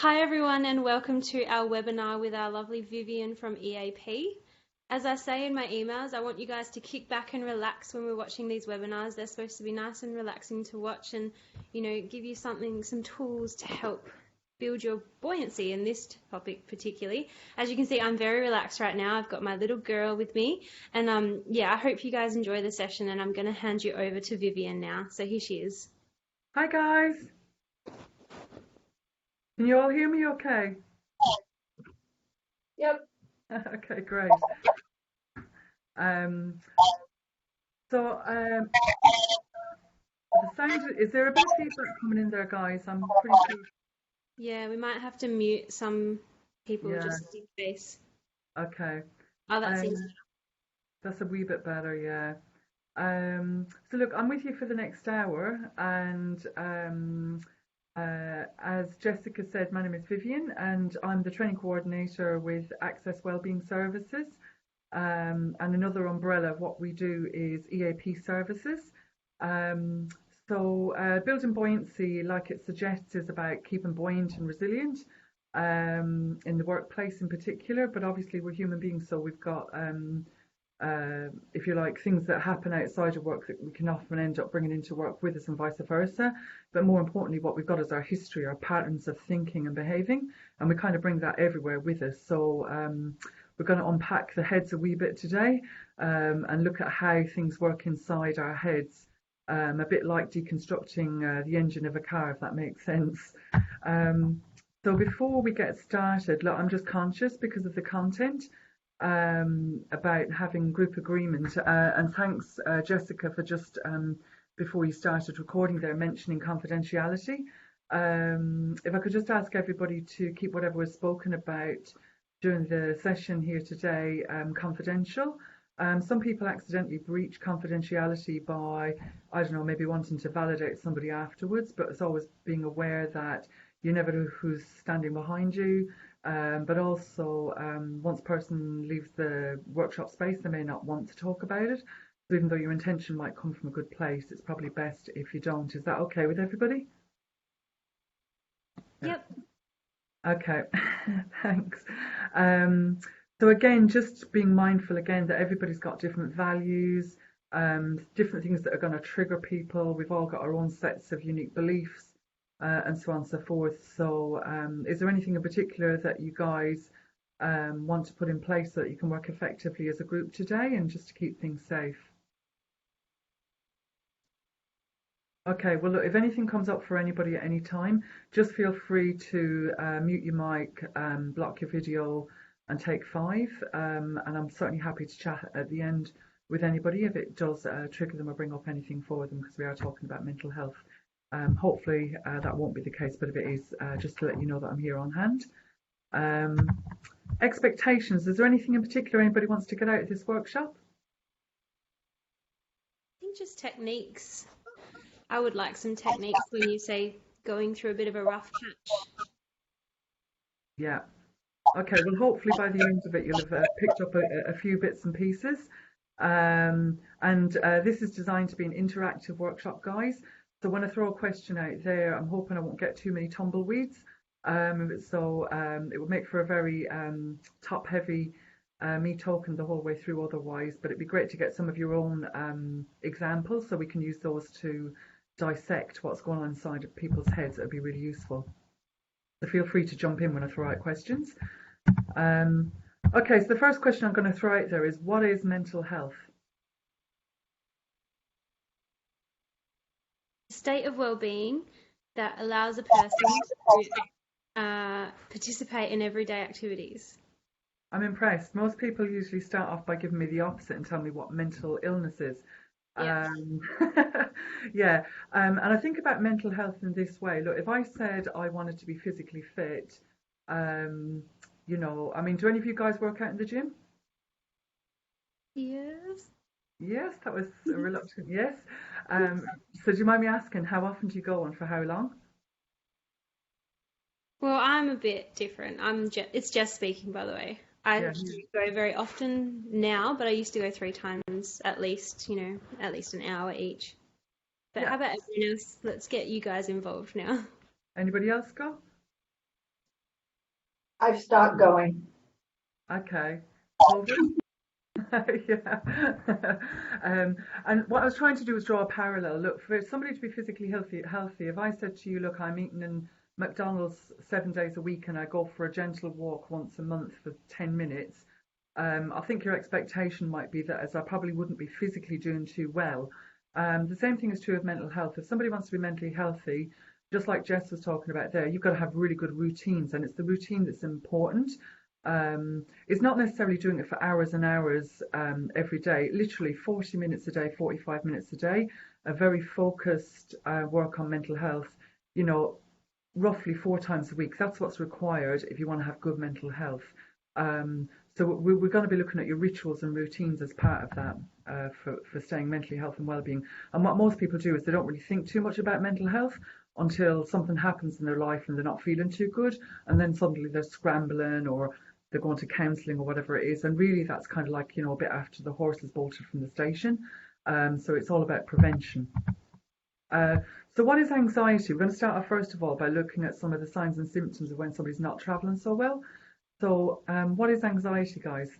Hi everyone and welcome to our webinar with our lovely Vivian from EAP. As I say in my emails, I want you guys to kick back and relax when we're watching these webinars. They're supposed to be nice and relaxing to watch and, give you some tools to help build your buoyancy in this topic particularly. As you can see, I'm very relaxed right now. I've got my little girl with me and I hope you guys enjoy the session and I'm going to hand you over to Vivian now. So here she is. Hi guys, can you all hear me okay? Yep. Okay, great. Um, so the sound, is there a bit of feedback coming in there, guys? I'm pretty sure. Yeah, we might have to mute some people Yeah, just in case. okay. Oh, that seems Um, that's a wee bit better, yeah. So look, I'm with you for the next hour, and as Jessica said, my name is Vivian, and I'm the training coordinator with Access Wellbeing Services. And another umbrella of what we do is EAP services. Um, so building buoyancy, like it suggests, is about keeping buoyant and resilient in the workplace in particular. But obviously, we're human beings, so we've got, if you like, things that happen outside of work that we can often end up bringing into work with us and vice versa. But more importantly, what we've got is our history, our patterns of thinking and behaving, and we kind of bring that everywhere with us. So we're going to unpack the heads a wee bit today and look at how things work inside our heads, a bit like deconstructing the engine of a car, if that makes sense. Um, so before we get started, look, I'm just conscious because of the content about having group agreement. And thanks, Jessica, for just before you started recording there mentioning confidentiality. If I could just ask everybody to keep whatever was spoken about during the session here today confidential. Some people accidentally breach confidentiality by, I don't know, maybe wanting to validate somebody afterwards, but it's always being aware that you never know who's standing behind you. But also, once a person leaves the workshop space, they may not want to talk about it. So even though your intention might come from a good place, it's probably best if you don't. Is that okay with everybody? Yeah. Yep. Okay, thanks. Um, so again, just being mindful again that everybody's got different values, different things that are going to trigger people. We've all got our own sets of unique beliefs, and so on and so forth. So, is there anything in particular that you guys want to put in place so that you can work effectively as a group today and just to keep things safe? Okay, well, look, if anything comes up for anybody at any time, just feel free to mute your mic, block your video, and take five. And I'm certainly happy to chat at the end with anybody if it does trigger them or bring up anything for them, because we are talking about mental health. Hopefully, that won't be the case, but if it is, just to let you know that I'm here on hand. Um, Expectations. Is there anything in particular anybody wants to get out of this workshop? I think just techniques. I would like some techniques when you say going through a bit of a rough patch. Yeah. Okay, well, hopefully by the end of it, you'll have picked up a few bits and pieces. And this is designed to be an interactive workshop, guys. So when I throw a question out there, I'm hoping I won't get too many tumbleweeds. So it would make for a very top-heavy me talking the whole way through otherwise, but it'd be great to get some of your own examples so we can use those to dissect what's going on inside of people's heads. It would be really useful. So feel free to jump in when I throw out questions. Um, okay, so the first question I'm going to throw out there is, what is mental health? A state of well-being that allows a person to participate in everyday activities. I'm impressed. Most people usually start off by giving me the opposite and tell me what mental illness is. Yep. Um, yeah, and I think about mental health in this way. Look, if I said I wanted to be physically fit, um, I mean, do any of you guys work out in the gym? Yes. Yes, that was a reluctant yes. Um, so do you mind me asking, how often do you go and for how long? Well, I'm a bit different. It's just speaking, by the way. I Yeah. don't go very often now, but I used to go 3 times at least, at least an hour each. But Yeah. how about everyone else? Let's get you guys involved now. Anybody else go? I've stopped going. Okay. COVID? Yeah. And what I was trying to do was draw a parallel. Look, for somebody to be physically healthy, if I said to you, look, I'm eating in McDonald's 7 days a week and I go for a gentle walk once a month for 10 minutes, I think your expectation might be that as I probably wouldn't be physically doing too well. The same thing is true of mental health. If somebody wants to be mentally healthy, just like Jess was talking about there, you've got to have really good routines, and it's the routine that's important. It's not necessarily doing it for hours and hours every day, literally 40 minutes a day, 45 minutes a day, a very focused work on mental health, you know, roughly 4 times a week. That's what's required if you want to have good mental health. So we're going to be looking at your rituals and routines as part of that for staying mentally health and well-being. And what most people do is they don't really think too much about mental health until something happens in their life and they're not feeling too good, and then suddenly they're scrambling or they're going to counselling or whatever it is. And really, that's kind of like, a bit after the horse has bolted from the station. So it's all about prevention. Uh, so what is anxiety? We're going to start off first of all by looking at some of the signs and symptoms of when somebody's not traveling so well. So what is anxiety, guys?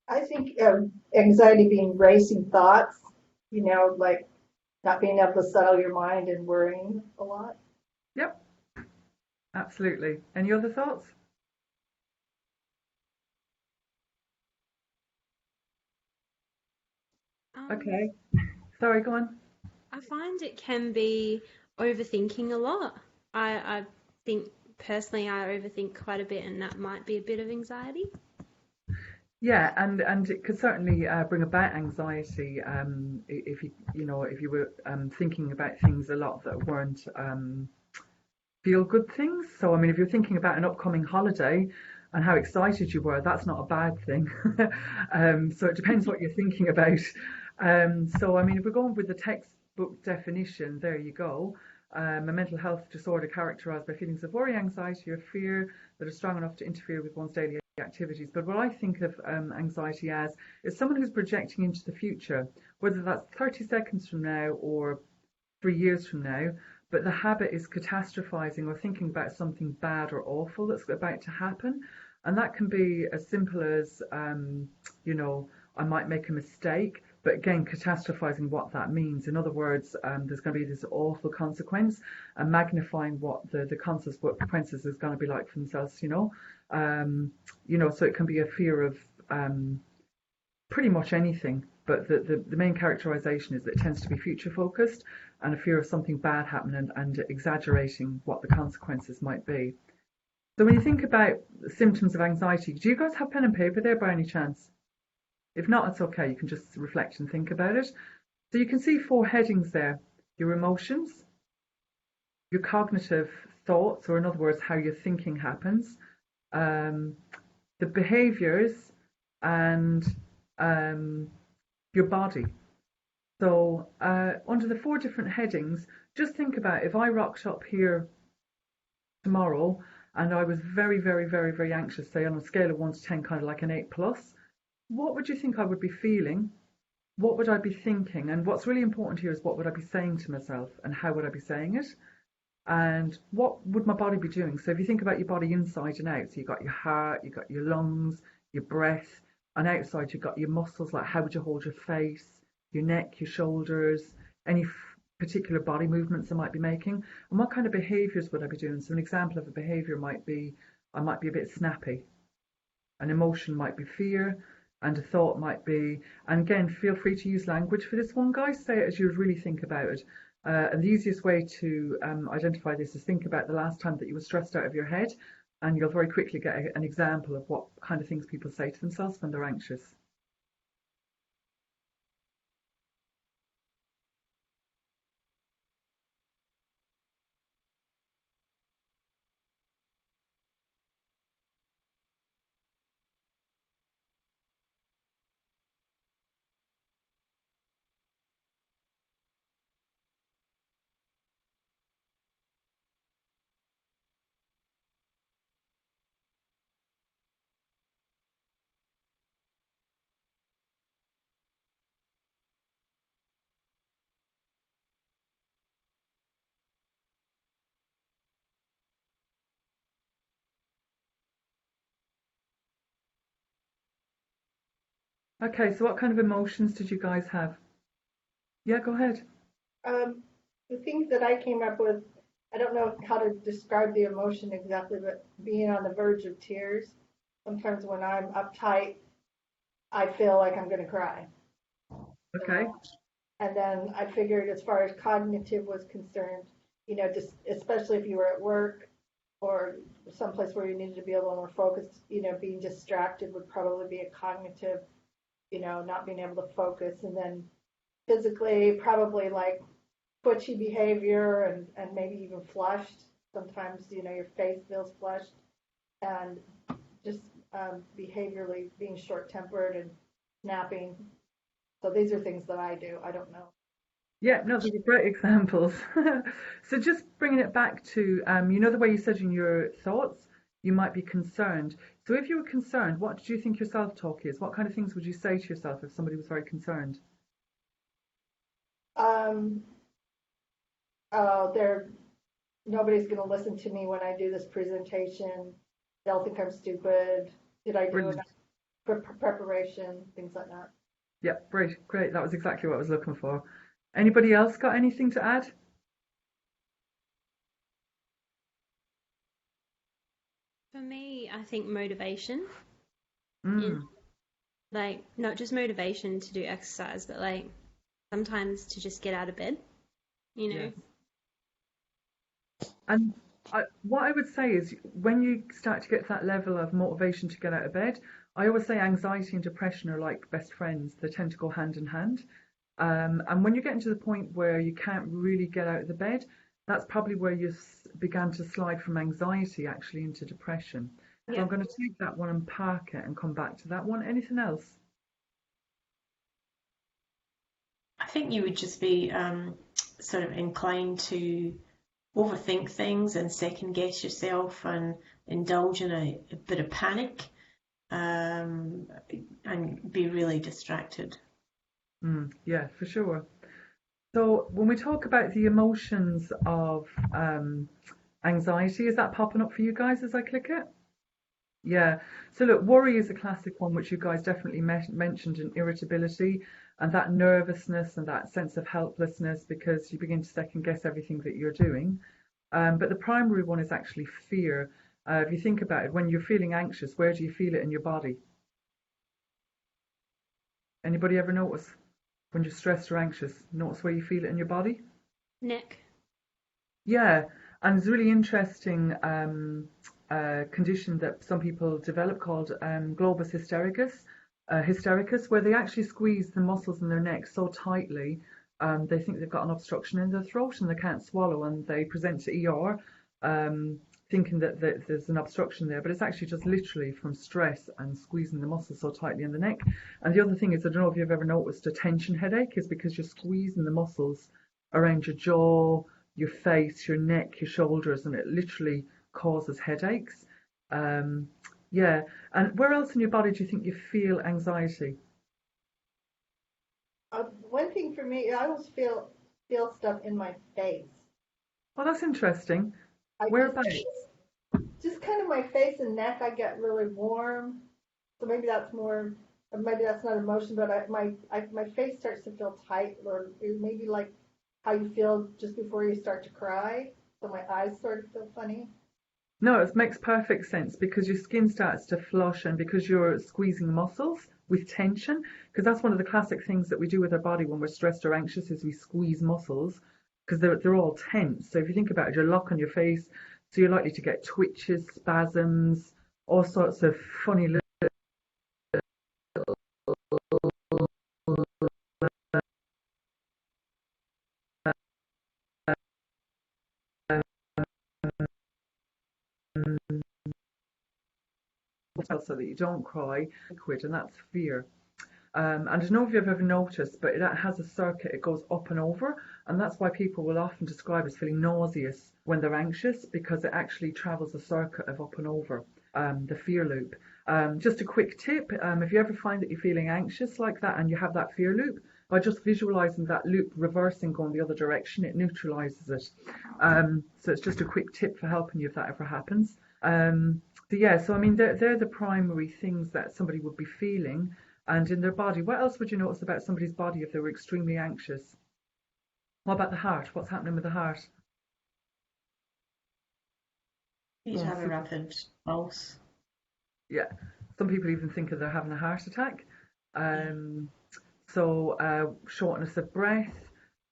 I think anxiety being racing thoughts, like not being able to settle your mind and worrying a lot. Yep, absolutely. Any other thoughts? Um, Okay. Sorry, go on. I find it can be overthinking a lot. I think personally I overthink quite a bit, and that might be a bit of anxiety. Yeah, and it could certainly bring about anxiety if you were thinking about things a lot that weren't feel good things. So I mean, if you're thinking about an upcoming holiday and how excited you were, that's not a bad thing. So it depends what you're thinking about. So I mean, if we're going with the textbook definition, there you go. A mental health disorder characterized by feelings of worry, anxiety, or fear that are strong enough to interfere with one's daily activities. But what I think of anxiety as is someone who's projecting into the future, whether that's 30 seconds from now or 3 years from now, but the habit is catastrophizing or thinking about something bad or awful that's about to happen. And that can be as simple as, you know, I might make a mistake, but again, catastrophizing what that means. In other words, there's going to be this awful consequence and magnifying what the consequences is going to be like for themselves, so it can be a fear of pretty much anything. But the main characterization is that it tends to be future focused and a fear of something bad happening and exaggerating what the consequences might be. So when you think about symptoms of anxiety, do you guys have pen and paper there by any chance? If not, it's okay. You can just reflect and think about it. So you can see 4 headings there: your emotions, your cognitive thoughts, or in other words, how your thinking happens, um, the behaviors, and um, your body. So under the 4 different headings, just think about if I rocked up here tomorrow and I was very, very, very, very anxious, say on a scale of 1 to 10, kind of like an 8 plus, what would you think I would be feeling? What would I be thinking? And what's really important here is what would I be saying to myself and how would I be saying it? And what would my body be doing? So if you think about your body inside and out, so you've got your heart, you've got your lungs, your breath, and outside you've got your muscles, like how would you hold your face, your neck, your shoulders, any particular body movements I might be making, and what kind of behaviors would I be doing? So an example of a behavior might be I might be a bit snappy. An emotion might be fear, and a thought might be, and again, feel free to use language for this one, guys. Say it as you would really think about it. And the easiest way to identify this is think about the last time that you were stressed out of your head, and you'll very quickly get an example of what kind of things people say to themselves when they're anxious. Okay, so what kind of emotions did you guys have? Yeah, go ahead. The things that I came up with, I don't know how to describe the emotion exactly, but being on the verge of tears. Sometimes when I'm uptight, I feel like I'm going to cry. Okay. So, and then I figured as far as cognitive was concerned, just especially if you were at work or someplace where you needed to be a little more focused, being distracted would probably be a cognitive, not being able to focus. And then physically, probably like twitchy behavior and maybe even flushed. Sometimes, your face feels flushed and just behaviorally being short tempered and snapping. So these are things that I do. I don't know. Yeah, no, those are great examples. So just bringing it back to, the way you said in your thoughts, you might be concerned. So if you were concerned, what did you think your self-talk is? What kind of things would you say to yourself if somebody was very concerned? Um, they're nobody's going to listen to me when I do this presentation. They'll think I'm stupid. Did I do Brilliant. enough preparation? Things like that. Yeah, great, great. That was exactly what I was looking for. Anybody else got anything to add? For me, I think motivation in Mm, like not just motivation to do exercise, but like sometimes to just get out of bed, you know. yes. And what I would say is when you start to get to that level of motivation to get out of bed, I always say anxiety and depression are like best friends. They tend to go hand in hand. And when you're getting to the point where you can't really get out of the bed, that's probably where you began to slide from anxiety actually into depression. So Yeah. I'm going to take that one and park it and come back to that one. Anything else? I think you would just be sort of inclined to overthink things and second guess yourself and indulge in a bit of panic um, and be really distracted. Yeah, for sure. So when we talk about the emotions of anxiety, is that popping up for you guys as I click it? Yeah. So look, worry is a classic one, which you guys definitely mentioned, and irritability and that nervousness and that sense of helplessness because you begin to second guess everything that you're doing. But the primary one is actually fear. If you think about it, when you're feeling anxious, where do you feel it in your body? Anybody ever notice when you're stressed or anxious? Notice where you feel it in your body? Neck. Yeah, and it's a really interesting condition that some people develop called globus hystericus, where they actually squeeze the muscles in their neck so tightly, they think they've got an obstruction in their throat and they can't swallow, and they present to ER thinking that there's an obstruction there, but it's actually just literally from stress and squeezing the muscles so tightly in the neck. And the other thing is, I don't know if you've ever noticed a tension headache is because you're squeezing the muscles around your jaw, your face, your neck, your shoulders, and it literally causes headaches. Um, yeah. And where else in your body do you think you feel anxiety? One thing for me, I always feel stuff in my face. Oh, that's interesting. I Whereabouts? just kind of my face and neck. I get really warm, so maybe that's more. Maybe that's not emotion, but my face starts to feel tight, or maybe like how you feel just before you start to cry. So my eyes sort of feel funny. No, it makes perfect sense because your skin starts to flush and because you're squeezing muscles with tension, because that's one of the classic things that we do with our body when we're stressed or anxious is we squeeze muscles because they're all tense. So if you think about it, you're locking your face, so you're likely to get twitches, spasms, all sorts of funny little so that you don't cry, liquid, and that's fear. And I don't know if you've ever noticed, but it has a circuit, it goes up and over, and that's why people will often describe as feeling nauseous when they're anxious because it actually travels a circuit of up and over, the fear loop. Just a quick tip, if you ever find that you're feeling anxious like that and you have that fear loop, by just visualizing that loop reversing going the other direction, it neutralizes it. So it's just a quick tip for helping you if that ever happens. So yeah, so I mean, they're the primary things that somebody would be feeling. and in their body. What else would you notice about somebody's body if they were extremely anxious? What about the heart? What's happening with the heart? You Go on, have a Susan. rapid pulse. Yeah, some people even think that they're having a heart attack. Yeah. Shortness of breath.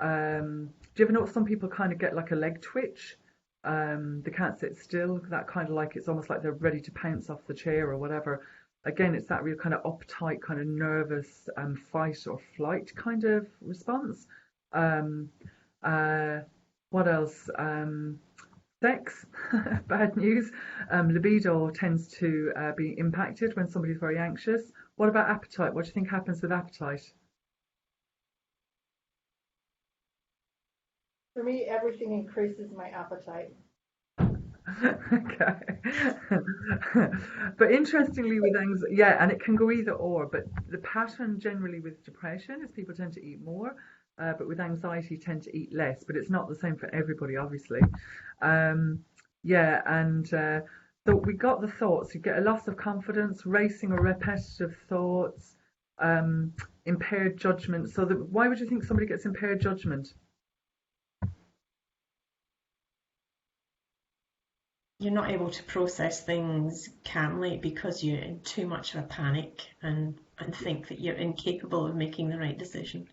Do you ever notice some people kind of get like a leg twitch? They can't sit still. That kind of like it's almost like they're ready to pounce off the chair or whatever. Again, it's that real kind of uptight, kind of nervous, fight or flight kind of response. Um, uh, what else? Sex, bad news. Libido tends to be impacted when somebody's very anxious. What about appetite? What do you think happens with appetite? For me, everything increases my appetite. Okay. But interestingly, with anxiety, yeah, and it can go either or. But the pattern generally with depression is people tend to eat more, but with anxiety tend to eat less. But it's not the same for everybody, obviously. Um, yeah, and so we got the thoughts. You get a loss of confidence, racing or repetitive thoughts, um, impaired judgment. So why would you think somebody gets impaired judgment? You're not able to process things calmly because you're in too much of a panic and think that you're incapable of making the right decision.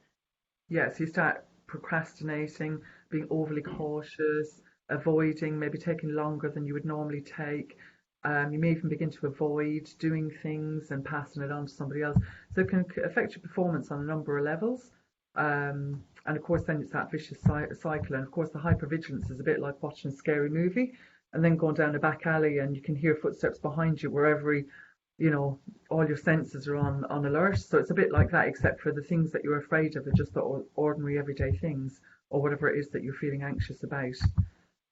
Yeah, so you start procrastinating, being overly Yeah. cautious, avoiding, maybe taking longer than you would normally take. You may even begin to avoid doing things and passing it on to somebody else. So it can affect your performance on a number of levels. And of course, then it's that vicious cycle. And of course, the hypervigilance is a bit like watching a scary movie and then going down a back alley and you can hear footsteps behind you where you know, all your senses are on alert. So it's a bit like that, except for the things that you're afraid of are just the ordinary everyday things or whatever it is that you're feeling anxious about.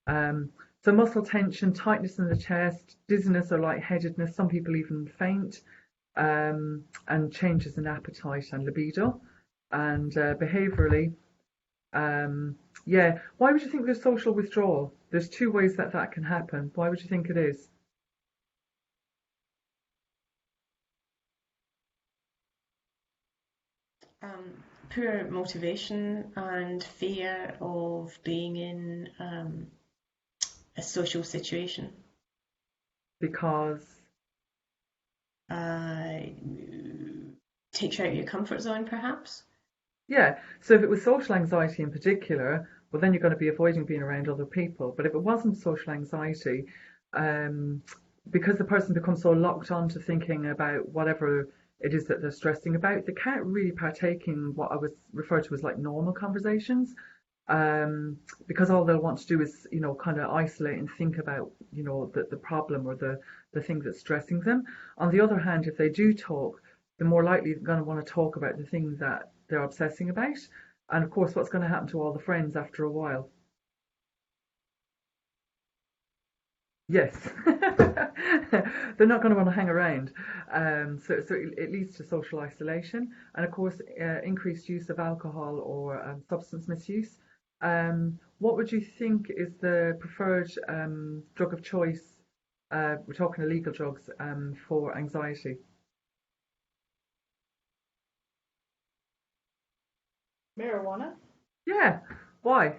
Um, so muscle tension, tightness in the chest, dizziness or lightheadedness, some people even faint, and changes in appetite and libido. And behaviourally, yeah, why would you think there's social withdrawal? There's two ways that that can happen. Why would you think it is? Poor motivation and fear of being in a social situation. Because, Uh, Takes you out of your comfort zone, perhaps. yeah, so if it was social anxiety in particular, well, then you're going to be avoiding being around other people. But if it wasn't social anxiety, um, because the person becomes so locked on to thinking about whatever it is that they're stressing about, they can't really partake in what I was referred to as like normal conversations. Because all they'll want to do is, you know, kind of isolate and think about, you know, the problem or the thing that's stressing them. On the other hand, if they do talk, they're more likely going to want to talk about the thing that they're obsessing about. And of course, what's going to happen to all the friends after a while? Yes, they're not going to want to hang around. So it leads to social isolation, and of course, increased use of alcohol or substance misuse. What would you think is the preferred drug of choice? We're talking illegal drugs for anxiety. Marijuana. Yeah, why?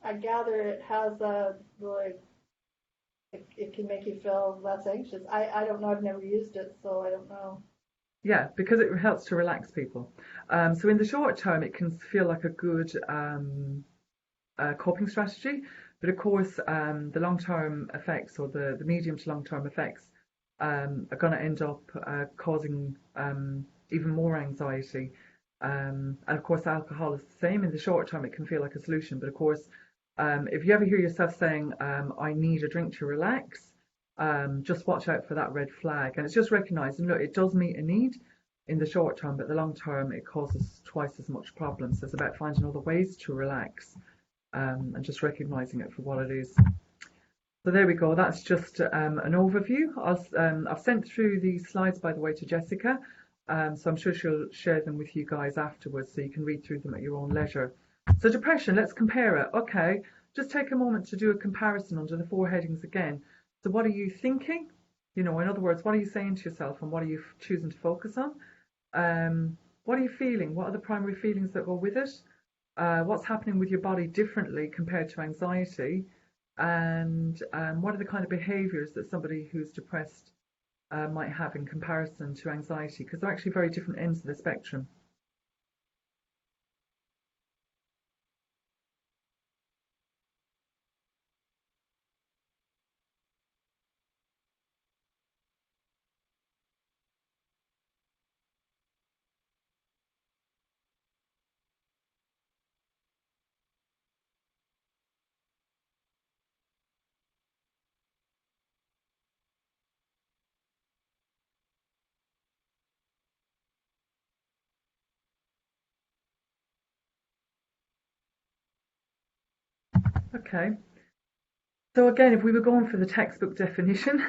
I gather it has a like it can make you feel less anxious. I don't know. I've never used it, so I don't know. Yeah, because it helps to relax people. So in the short term, it can feel like a good coping strategy. But of course, the long-term effects or the medium to long-term effects are going to end up causing even more anxiety. And of course, alcohol is the same. In the short term, it can feel like a solution. But of course, if you ever hear yourself saying, I need a drink to relax, just watch out for that red flag. And it's just recognizing, look, it does meet a need in the short term, but the long term, it causes twice as much problems. So it's about finding other ways to relax and just recognizing it for what it is. So there we go. That's just an overview. I've sent through these slides, by the way, to Jessica. So I'm sure she'll share them with you guys afterwards so you can read through them at your own leisure. So depression, let's compare it. Okay, just take a moment to do a comparison under the four headings again. So what are you thinking? In other words, what are you saying to yourself and what are you choosing to focus on? What are you feeling? What are the primary feelings that go with it? What's happening with your body differently compared to anxiety? And what are the kind of behaviors that somebody who's depressed might have in comparison to anxiety? Because they're actually very different ends of the spectrum. Okay. So again, if we were going for the textbook definition,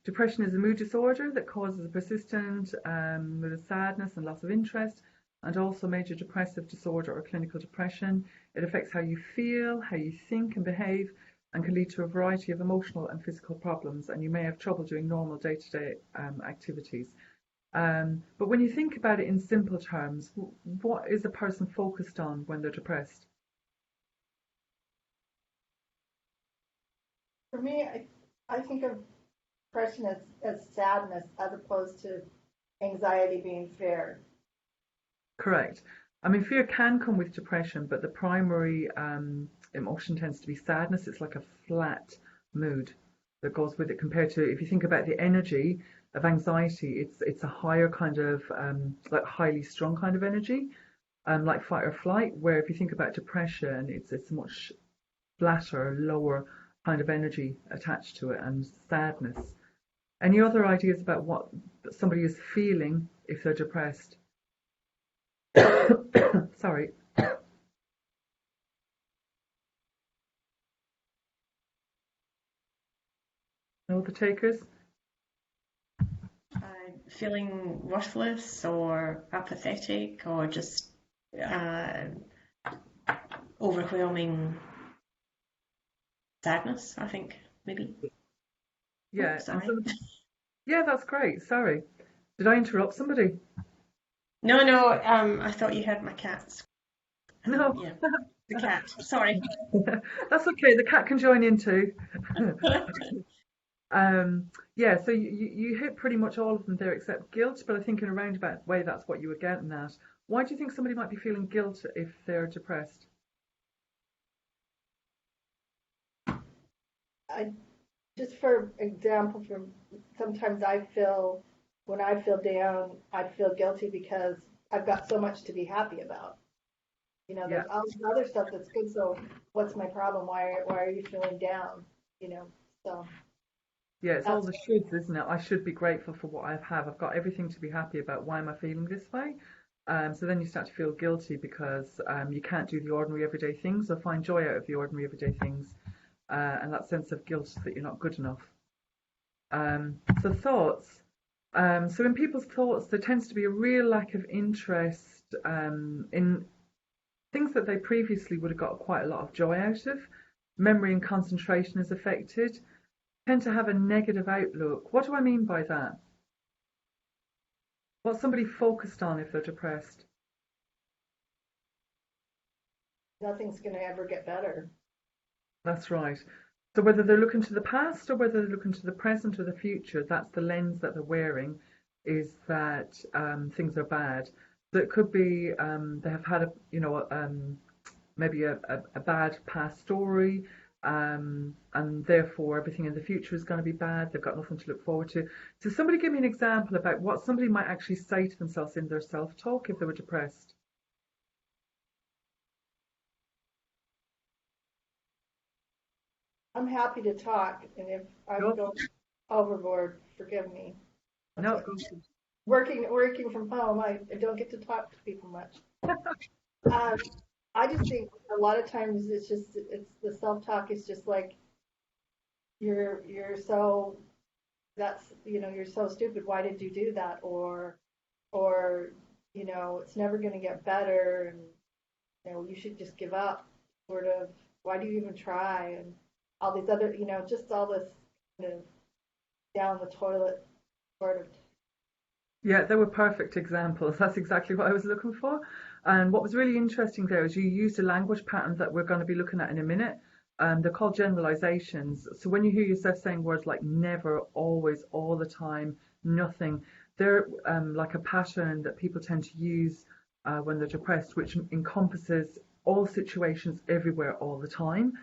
depression is a mood disorder that causes a persistent mood of sadness and loss of interest, and also major depressive disorder or clinical depression. It affects how you feel, how you think and behave, and can lead to a variety of emotional and physical problems, and you may have trouble doing normal day-to-day activities. But when you think about it in simple terms, what is a person focused on when they're depressed? For me, I think of depression as sadness as opposed to anxiety being fear. Correct. I mean, fear can come with depression, but the primary emotion tends to be sadness. It's like a flat mood that goes with it compared to if you think about the energy of anxiety, it's a higher kind of like highly strung kind of energy, like fight or flight. Where if you think about depression, it's a much flatter, lower kind of energy attached to it, and sadness. Any other ideas about what somebody is feeling if they're depressed? Sorry. No other takers? Feeling worthless or apathetic or just uh, overwhelming sadness, I think, maybe. Yeah. And Sorry. so, yeah, that's great. Sorry. Did I interrupt somebody? No, I thought you had my cats. No. Yeah, the cat. Sorry. That's okay. The cat can join in too. Yeah, so you hit pretty much all of them there except guilt, but I think in a roundabout way that's what you were getting at. Why do you think somebody might be feeling guilt if they're depressed? I just for example, from sometimes I feel when I feel down, I feel guilty because I've got so much to be happy about. Yeah. There's all this other stuff that's good. So what's my problem? Why are you feeling down? So Yeah, it's all that's the shoulds, isn't it? I should be grateful for what I have. I've got everything to be happy about. Why am I feeling this way? So then you start to feel guilty because you can't do the ordinary everyday things or find joy out of the ordinary everyday things, and that sense of guilt that you're not good enough. So thoughts. So in people's thoughts, there tends to be a real lack of interest in things that they previously would have got quite a lot of joy out of. Memory and concentration is affected. Tend to have a negative outlook. What do I mean by that? What's somebody focused on if they're depressed? nothing's going to ever get better. That's right. So whether they're looking to the past or whether they're looking to the present or the future, that's the lens that they're wearing, is that things are bad. So it could be they have had maybe a bad past story, and therefore everything in the future is going to be bad. They've got nothing to look forward to. So somebody give me an example about what somebody might actually say to themselves in their self-talk if they were depressed. I'm happy to talk, and if I'm No, going overboard, forgive me. That's no, what working from home. I don't get to talk to people much. Um, I just think a lot of times it's the self talk is just like you're so that's you're so stupid. Why did you do that? Or it's never going to get better, and you should just give up. Sort of. Why do you even try? And all these other just all this kind of down the toilet sort of. Yeah, they were perfect examples. That's exactly what I was looking for. And what was really interesting there is you used a language pattern that we're going to be looking at in a minute. They're called generalizations. So when you hear yourself saying words like never, always, all the time, nothing, they're like a pattern that people tend to use when they're depressed, which encompasses all situations everywhere all the time.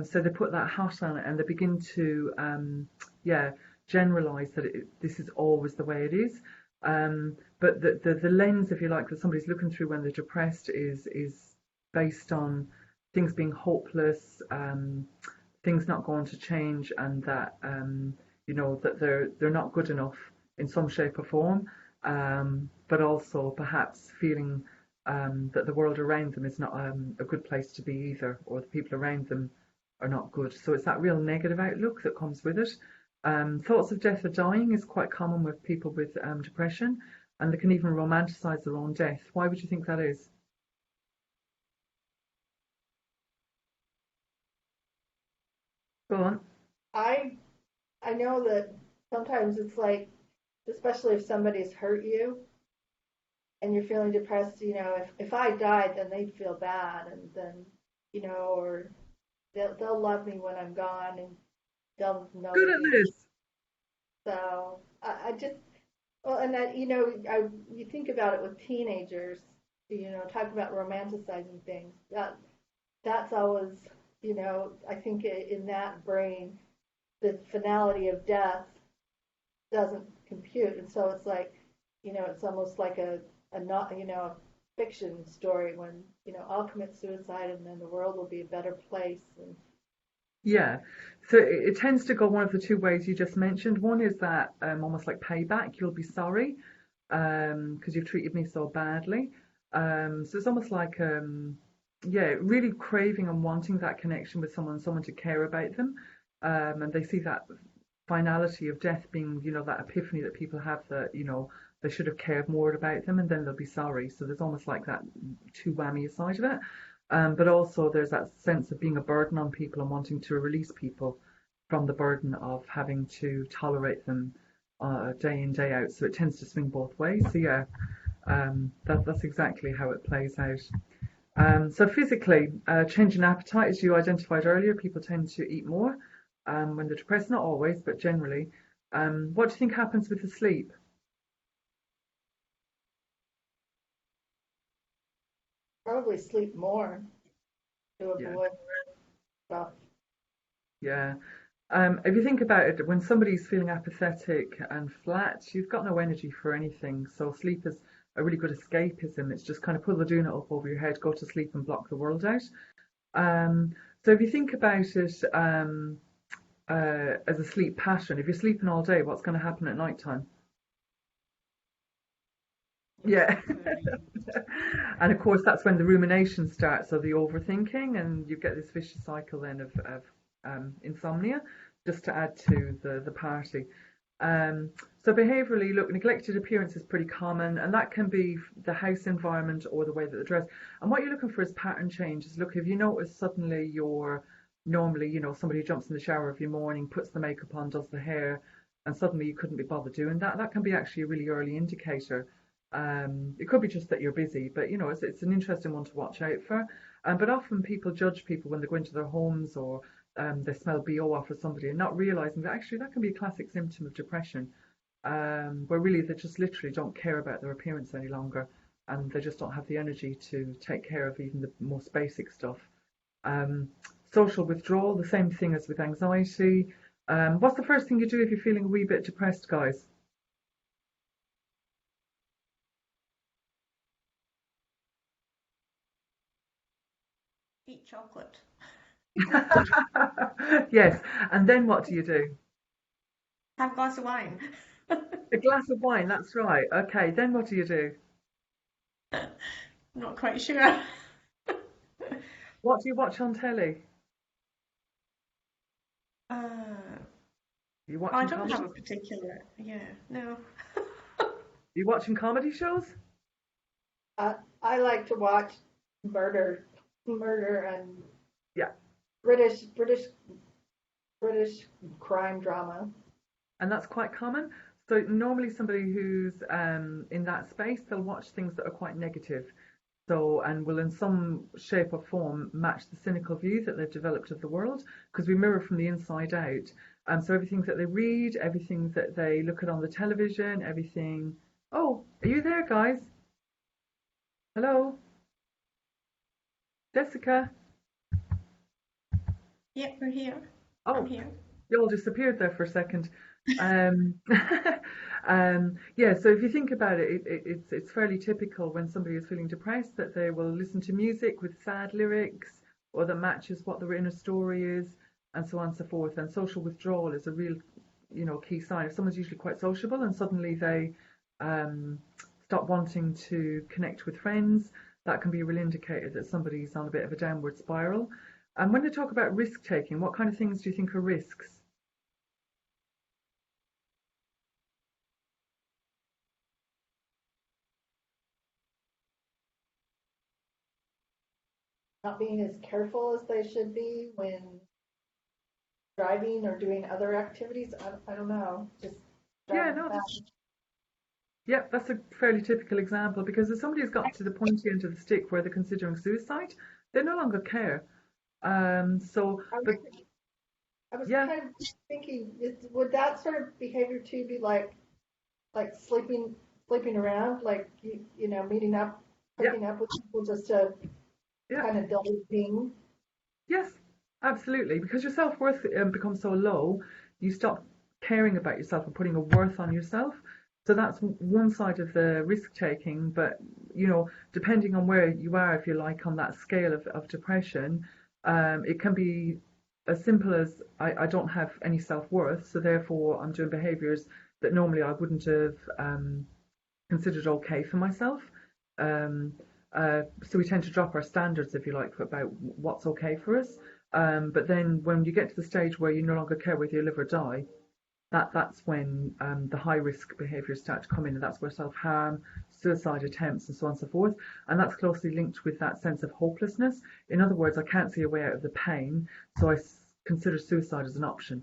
So they put that hat on it and they begin to, yeah, generalize that this is always the way it is. But the lens, if you like, that somebody's looking through when they're depressed is based on things being hopeless, things not going to change, and that you know that they're not good enough in some shape or form, but also perhaps feeling that the world around them is not a good place to be either, or the people around them are not good. So it's that real negative outlook that comes with it. Thoughts of death or dying is quite common with people with depression, and they can even romanticize their own death. Why would you think that is? Go on. I I know that sometimes it's like, especially if somebody's hurt you and you're feeling depressed, if I died, then they'd feel bad, and then, or they'll love me when I'm gone, and they'll know Good that at they. this. So I just, well, and that, you think about it with teenagers, talk about romanticizing things. That's always, I think in that brain, the finality of death doesn't compute, and so it's like, it's almost like a not, a fiction story when, I'll commit suicide and then the world will be a better place. And Yeah. So it tends to go one of the two ways you just mentioned. One is that almost like payback. You'll be sorry because you've treated me so badly. So it's almost like yeah, really craving and wanting that connection with someone to care about them. And they see that finality of death being, that epiphany that people have that, they should have cared more about them, and then they'll be sorry. So there's almost like that two whammy side of it. But also there's that sense of being a burden on people and wanting to release people from the burden of having to tolerate them day in, day out. So it tends to swing both ways. So yeah, that's exactly how it plays out. So physically, change in appetite, as you identified earlier, people tend to eat more when they're depressed, not always, but generally. What do you think happens with the sleep? probably sleep more to Yeah, avoid stuff. yeah. If you think about it, when somebody's feeling apathetic and flat, you've got no energy for anything. So sleep is a really good escapism. It's just kind of pull the doona up over your head, go to sleep and block the world out. Um, so if you think about it as a sleep pattern, if you're sleeping all day, what's going to happen at night time? Yeah. And of course, that's when the rumination starts, so the overthinking, and you get this vicious cycle then of insomnia, just to add to the party. So behaviourally, look, neglected appearance is pretty common, and that can be the house environment or the way that they're dressed. And what you're looking for is pattern changes. Look, if you notice suddenly you're normally, somebody who jumps in the shower every morning, puts the makeup on, does the hair, and suddenly you couldn't be bothered doing that, that can be actually a really early indicator. It could be just that you're busy, but it's an interesting one to watch out for. But often people judge people when they go into their homes, or they smell BO off of somebody, and not realizing that actually that can be a classic symptom of depression, where really they just literally don't care about their appearance any longer, and they just don't have the energy to take care of even the most basic stuff. Um, Social withdrawal, the same thing as with anxiety. What's the first thing you do if you're feeling a wee bit depressed, guys? Eat chocolate. Yes, and then what do you do? Have a glass of wine. A glass of wine, that's right. Okay, then what do you do? Not quite sure. What do you watch on telly? You I watching don't comedy? have a particular, yeah, no. You watching comedy shows? I like to watch murder and Yeah. British crime drama. and that's quite common. So normally somebody who's in that space, they'll watch things that are quite negative. So, and will in some shape or form match the cynical view that they've developed of the world, because we mirror from the inside out. So everything that they read, everything that they look at on the television, everything. Oh, are you there, guys? Hello, Jessica. Yep, we're here. I'm Oh, here. you all disappeared there for a second. Um, yeah, so if you think about it, it's fairly typical when somebody is feeling depressed that they will listen to music with sad lyrics or that matches what their inner story is, and so on and so forth. And social withdrawal is a real, key sign. If someone's usually quite sociable and suddenly they um, stop wanting to connect with friends, that can be a real indicator that somebody's on a bit of a downward spiral. And when they talk about risk taking, what kind of things do you think are risks? Not being as careful as they should be when driving or doing other activities. I don't know, just Yeah, driving no, fast. that's a fairly typical example because if somebody's got to the pointy end of the stick where they're considering suicide, they no longer care. So, I was, but I was yeah, kind of thinking, would that sort of behavior too be like sleeping around, like meeting up, yeah, hooking up with people just to yeah, kind of dull the ping? yes, absolutely. Because your self-worth becomes so low, you stop caring about yourself and putting a worth on yourself. So that's one side of the risk taking. But depending on where you are, if you like, on that scale of depression, it can be as simple as I don't have any self-worth, so therefore I'm doing behaviors that normally I wouldn't have considered okay for myself. Um, so we tend to drop our standards, if you like, about what's okay for us. But then when you get to the stage where you no longer care whether you live or die, that's when the high risk behaviours start to come in, and that's where self harm, suicide attempts, and so on and so forth. And that's closely linked with that sense of hopelessness. In other words, I can't see a way out of the pain, so I consider suicide as an option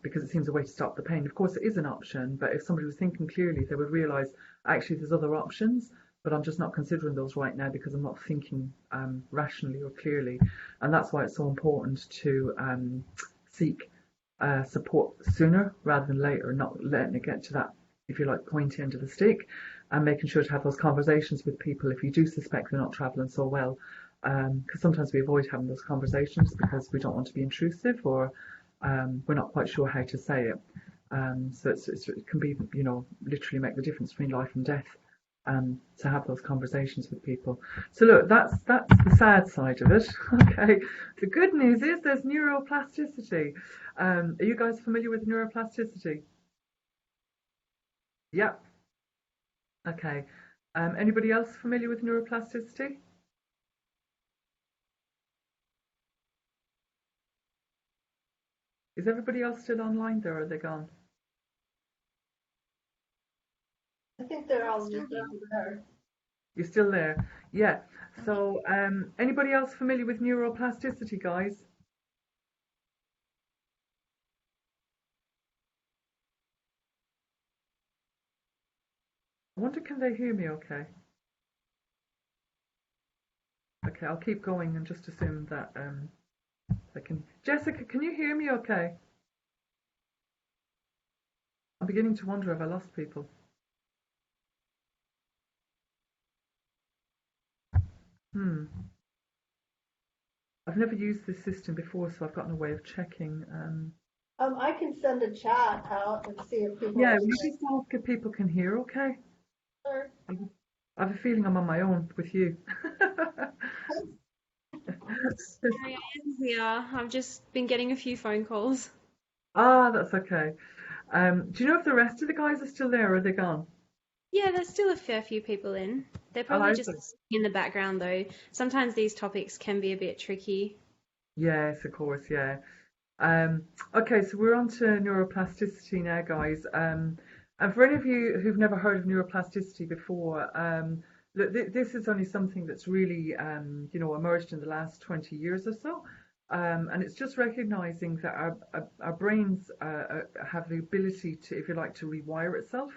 because it seems a way to stop the pain. Of course, it is an option, but if somebody was thinking clearly, they would realise actually there's other options, but I'm just not considering those right now because I'm not thinking rationally or clearly. And that's why it's so important to seek support sooner rather than later, not letting it get to that, if you like, pointy end of the stick, and making sure to have those conversations with people if you do suspect they're not travelling so well. Because sometimes we avoid having those conversations because we don't want to be intrusive or we're not quite sure how to say it. So it can be, literally make the difference between life and death. To have those conversations with people. So look, that's the sad side of it. Okay. The good news is there's neuroplasticity. Are you guys familiar with neuroplasticity? Yep. Okay. Anybody else familiar with neuroplasticity? Is everybody else still online there, or are they gone? I think they're all just over there. You're still there? Yeah. So, anybody else familiar with neuroplasticity, guys? I wonder, can they hear me okay? Okay, I'll keep going and just assume that they can. Jessica, can you hear me okay? I'm beginning to wonder if I lost people. Hmm. I've never used this system before, so I've got no way of checking. I can send a chat out and see if people Yeah, are will you just ask if people can hear okay? sure. I have a feeling I'm on my own with you. Sorry, I am here. I've just been getting a few phone calls. Ah, that's okay. Do you know if the rest of the guys are still there or are they gone? Yeah, there's still a fair few people in. They're Oh, probably is just there? in the background though. Sometimes these topics can be a bit tricky. Yes, of course, yeah. Um, okay, so we're on to neuroplasticity now, guys. And for any of you who've never heard of neuroplasticity before, look, this is only something that's really, emerged in the last 20 years or so. And it's just recognizing that our brains have the ability to, if you like, to rewire itself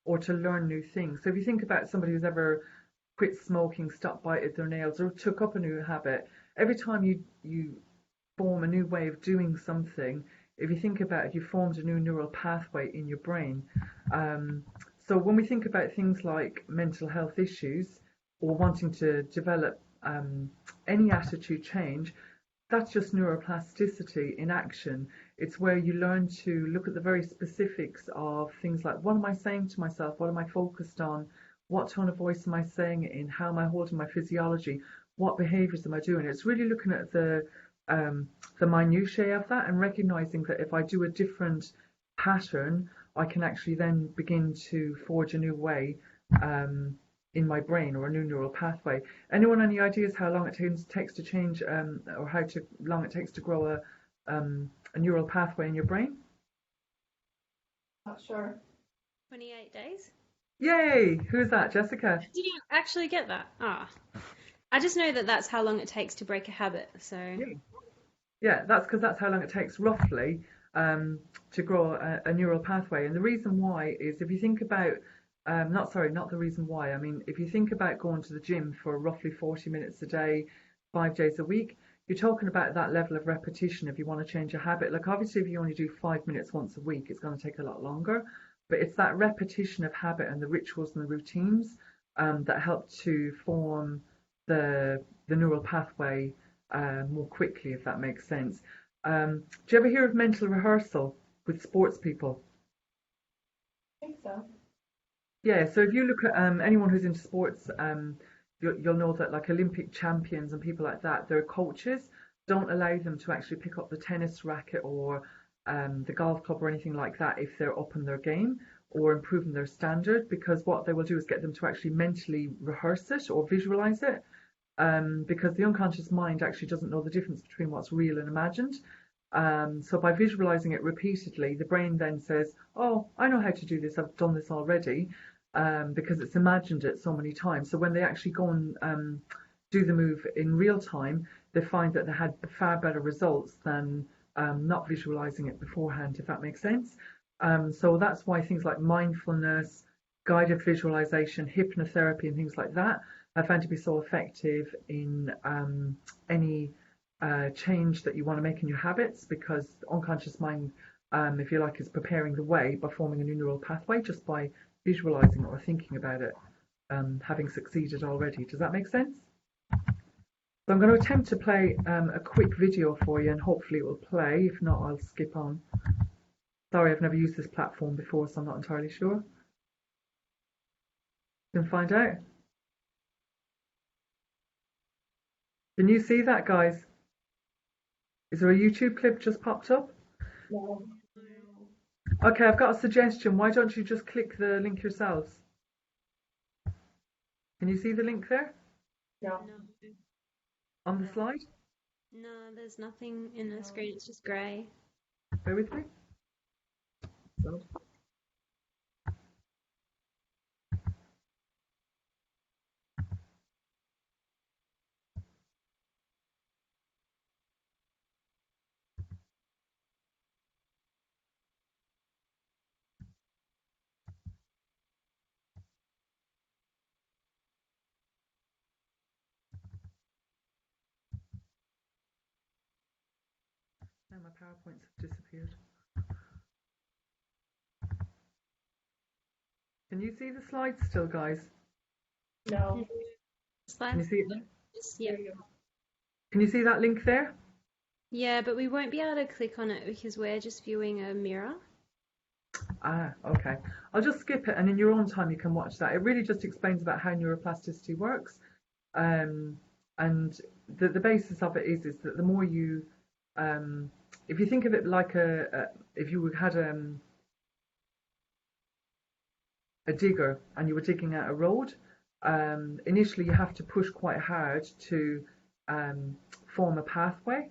or to learn new things. So if you think about somebody who's ever quit smoking, stopped biting their nails, or took up a new habit, every time you form a new way of doing something, if you think about it, you formed a new neural pathway in your brain. So when we think about things like mental health issues or wanting to develop any attitude change, that's just neuroplasticity in action. It's where you learn to look at the very specifics of things like, what am I saying to myself? What am I focused on? What tone of voice am I saying it in? How am I holding my physiology? What behaviors am I doing? It's really looking at the minutiae of that and recognizing that if I do a different pattern, I can actually then begin to forge a new way in my brain, or a new neural pathway. Anyone any ideas how long it takes to change, or how long it takes to grow a neural pathway in your brain? Not sure. 28 days. Yay! Who's that? Jessica? Did you actually get that? Ah. I just know that that's how long it takes to break a habit, so. Yeah, that's because that's how long it takes roughly to grow a neural pathway. And the reason why is, if you think about, not the reason why, I mean, if you think about going to the gym for roughly 40 minutes a day, 5 days a week, you're talking about that level of repetition if you want to change a habit. Like, obviously, if you only do 5 minutes once a week, it's going to take a lot longer. But it's that repetition of habit and the rituals and the routines that help to form the neural pathway more quickly, if that makes sense. Do you ever hear of mental rehearsal with sports people? I think so. Yeah, so if you look at anyone who's into sports, you'll know that, like, Olympic champions and people like that, their coaches don't allow them to actually pick up the tennis racket or the golf club or anything like that if they're up in their game or improving their standard, because what they will do is get them to actually mentally rehearse it or visualize it, because the unconscious mind actually doesn't know the difference between what's real and imagined. So by visualizing it repeatedly, the brain then says, oh, I know how to do this, I've done this already, because it's imagined it so many times. So when they actually go and do the move in real time, they find that they had far better results than not visualizing it beforehand, if that makes sense. So that's why things like mindfulness, guided visualization, hypnotherapy, and things like that I found to be so effective in any change that you want to make in your habits, because the unconscious mind, if you like, is preparing the way by forming a new neural pathway just by visualizing it or thinking about it, having succeeded already. Does that make sense? So I'm going to attempt to play a quick video for you, and hopefully it will play. If not, I'll skip on. Sorry, I've never used this platform before, so I'm not entirely sure. You can find out. Can you see that, guys? Is there a YouTube clip just popped up? No. Okay, I've got a suggestion. Why don't you just click the link yourselves? Can you see the link there No. on the slide? No, there's nothing in the screen. It's just grey. Bear with me. So. Now my PowerPoints have disappeared. Can you see the slides still, guys? No. Can you see it? Yeah. Can you see that link there? Yeah, but we won't be able to click on it because we're just viewing a mirror. Ah, okay. I'll just skip it, and in your own time you can watch that. It really just explains about how neuroplasticity works. And the basis of it is that the more you, if you think of it like if you had a digger and you were digging out a road, initially you have to push quite hard to form a pathway,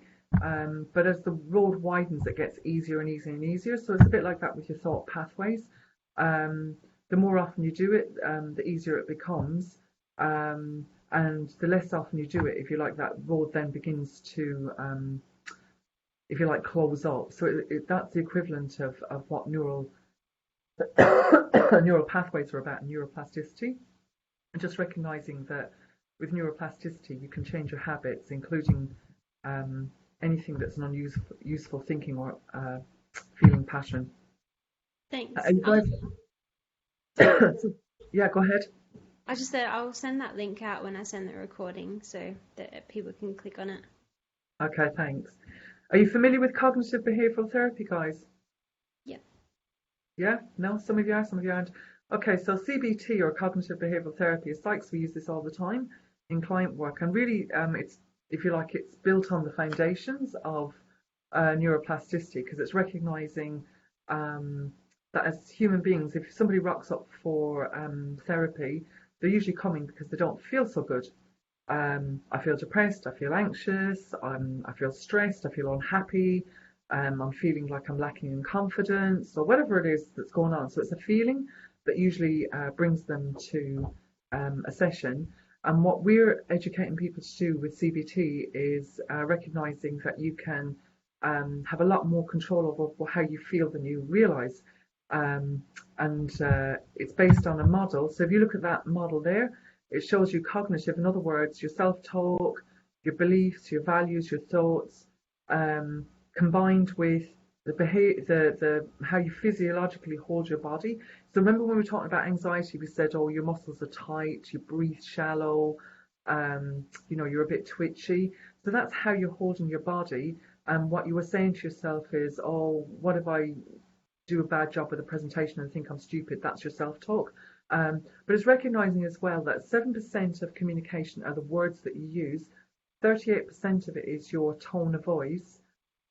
but as the road widens it gets easier and easier and easier. So it's a bit like that with your thought pathways. The more often you do it, the easier it becomes, and the less often you do it, if you like, that road then begins to if you like, close up. So that's the equivalent of what neural neural pathways are about, neuroplasticity, and just recognizing that with neuroplasticity you can change your habits, including um, anything that's an unuseful thinking or feeling pattern. Thanks. You guys, yeah, go ahead. I just said I'll send that link out when I send the recording so that people can click on it. Okay, thanks. Are you familiar with cognitive behavioral therapy, guys? Yeah. Yeah? No? Some of you are, some of you aren't. Okay, so CBT, or cognitive behavioral therapy, as psychs we use this all the time in client work, and really it's, if you like, it's built on the foundations of neuroplasticity, because it's recognizing that as human beings, if somebody rocks up for therapy, they're usually coming because they don't feel so good. I feel depressed, I feel anxious, I feel stressed, I feel unhappy, I'm feeling like I'm lacking in confidence, or whatever it is that's going on. So it's a feeling that usually brings them to a session. And what we're educating people to do with CBT is recognizing that you can have a lot more control over how you feel than you realize. And it's based on a model. So if you look at that model there, it shows you cognitive, in other words, your self-talk, your beliefs, your values, your thoughts, combined with the how you physiologically hold your body. So remember when we were talking about anxiety, we said, oh, your muscles are tight, you breathe shallow, you're a bit twitchy. So that's how you're holding your body. And what you were saying to yourself is, oh, what if I do a bad job with a presentation and think I'm stupid? That's your self-talk. But it's recognizing as well that 7% of communication are the words that you use, 38% of it is your tone of voice,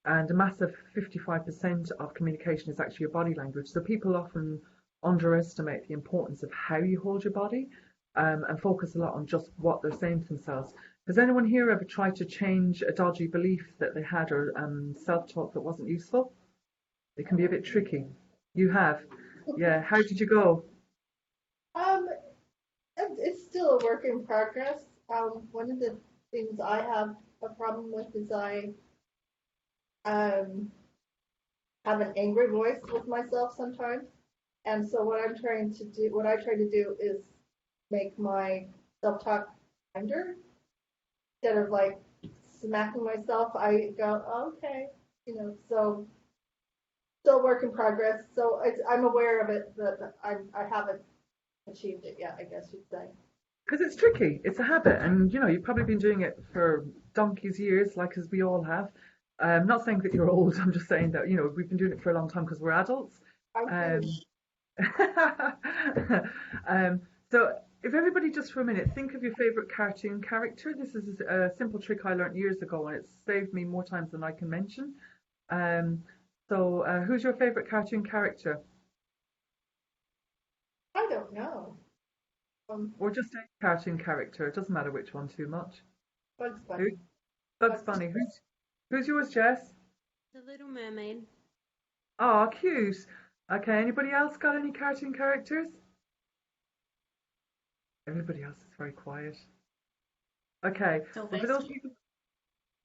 and a massive 55% of communication is actually your body language. So people often underestimate the importance of how you hold your body, and focus a lot on just what they're saying to themselves. Has anyone here ever tried to change a dodgy belief that they had, or self-talk that wasn't useful? It can be a bit tricky. You have? Yeah. How did you go? Um, it's still a work in progress. One of the things I have a problem with is I um, have an angry voice with myself sometimes. And so what I try to do is make my self-talk kinder. Instead of like smacking myself, I go, oh, okay, so still work in progress. So I'm aware of it, but I haven't achieved it yet, I guess you'd say. Because it's tricky. It's a habit, and you've probably been doing it for donkey's years, like as we all have. Not saying that you're old. I'm just saying that we've been doing it for a long time because we're adults. I'm Um, pretty, um, so if everybody just for a minute think of your favorite cartoon character. This is a simple trick I learned years ago, and it's saved me more times than I can mention. So who's your favorite cartoon character? I don't know. Or just a cartoon character. It doesn't matter which one too much. Bugs Who? Bunny. Bugs Bunny. Who's yours, Jess? The Little Mermaid. Oh, cute. Okay, anybody else got any cartoon characters? Everybody else is very quiet. Okay, well, for those Sylvester. people,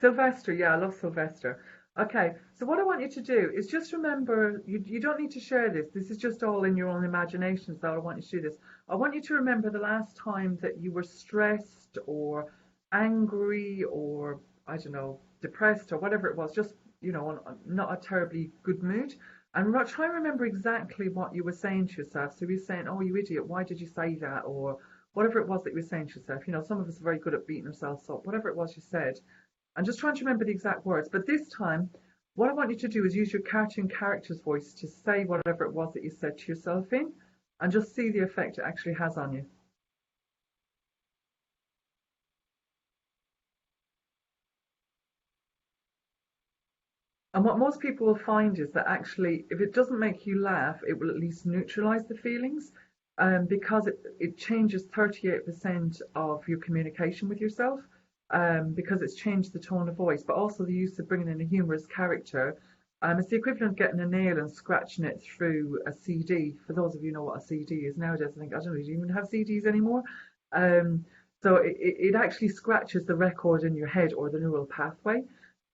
Sylvester, yeah, I love Sylvester. Okay, so what I want you to do is just remember, you don't need to share this. This is just all in your own imaginations that I want you to do this. I want you to remember the last time that you were stressed or angry or, I don't know, depressed or whatever it was, just, not a terribly good mood. And try and remember exactly what you were saying to yourself. So you're saying, oh, you idiot, why did you say that? Or whatever it was that you were saying to yourself. Some of us are very good at beating ourselves up. Whatever it was you said, and just trying to remember the exact words. But this time, what I want you to do is use your cartoon character's voice to say whatever it was that you said to yourself in, and just see the effect it actually has on you. And what most people will find is that actually, if it doesn't make you laugh, it will at least neutralize the feelings, because it changes 38% of your communication with yourself, because it's changed the tone of voice, but also the use of bringing in a humorous character. It's the equivalent of getting a nail and scratching it through a CD. For those of you who know what a CD is nowadays, I don't know, do you even have CDs anymore? So it actually scratches the record in your head, or the neural pathway.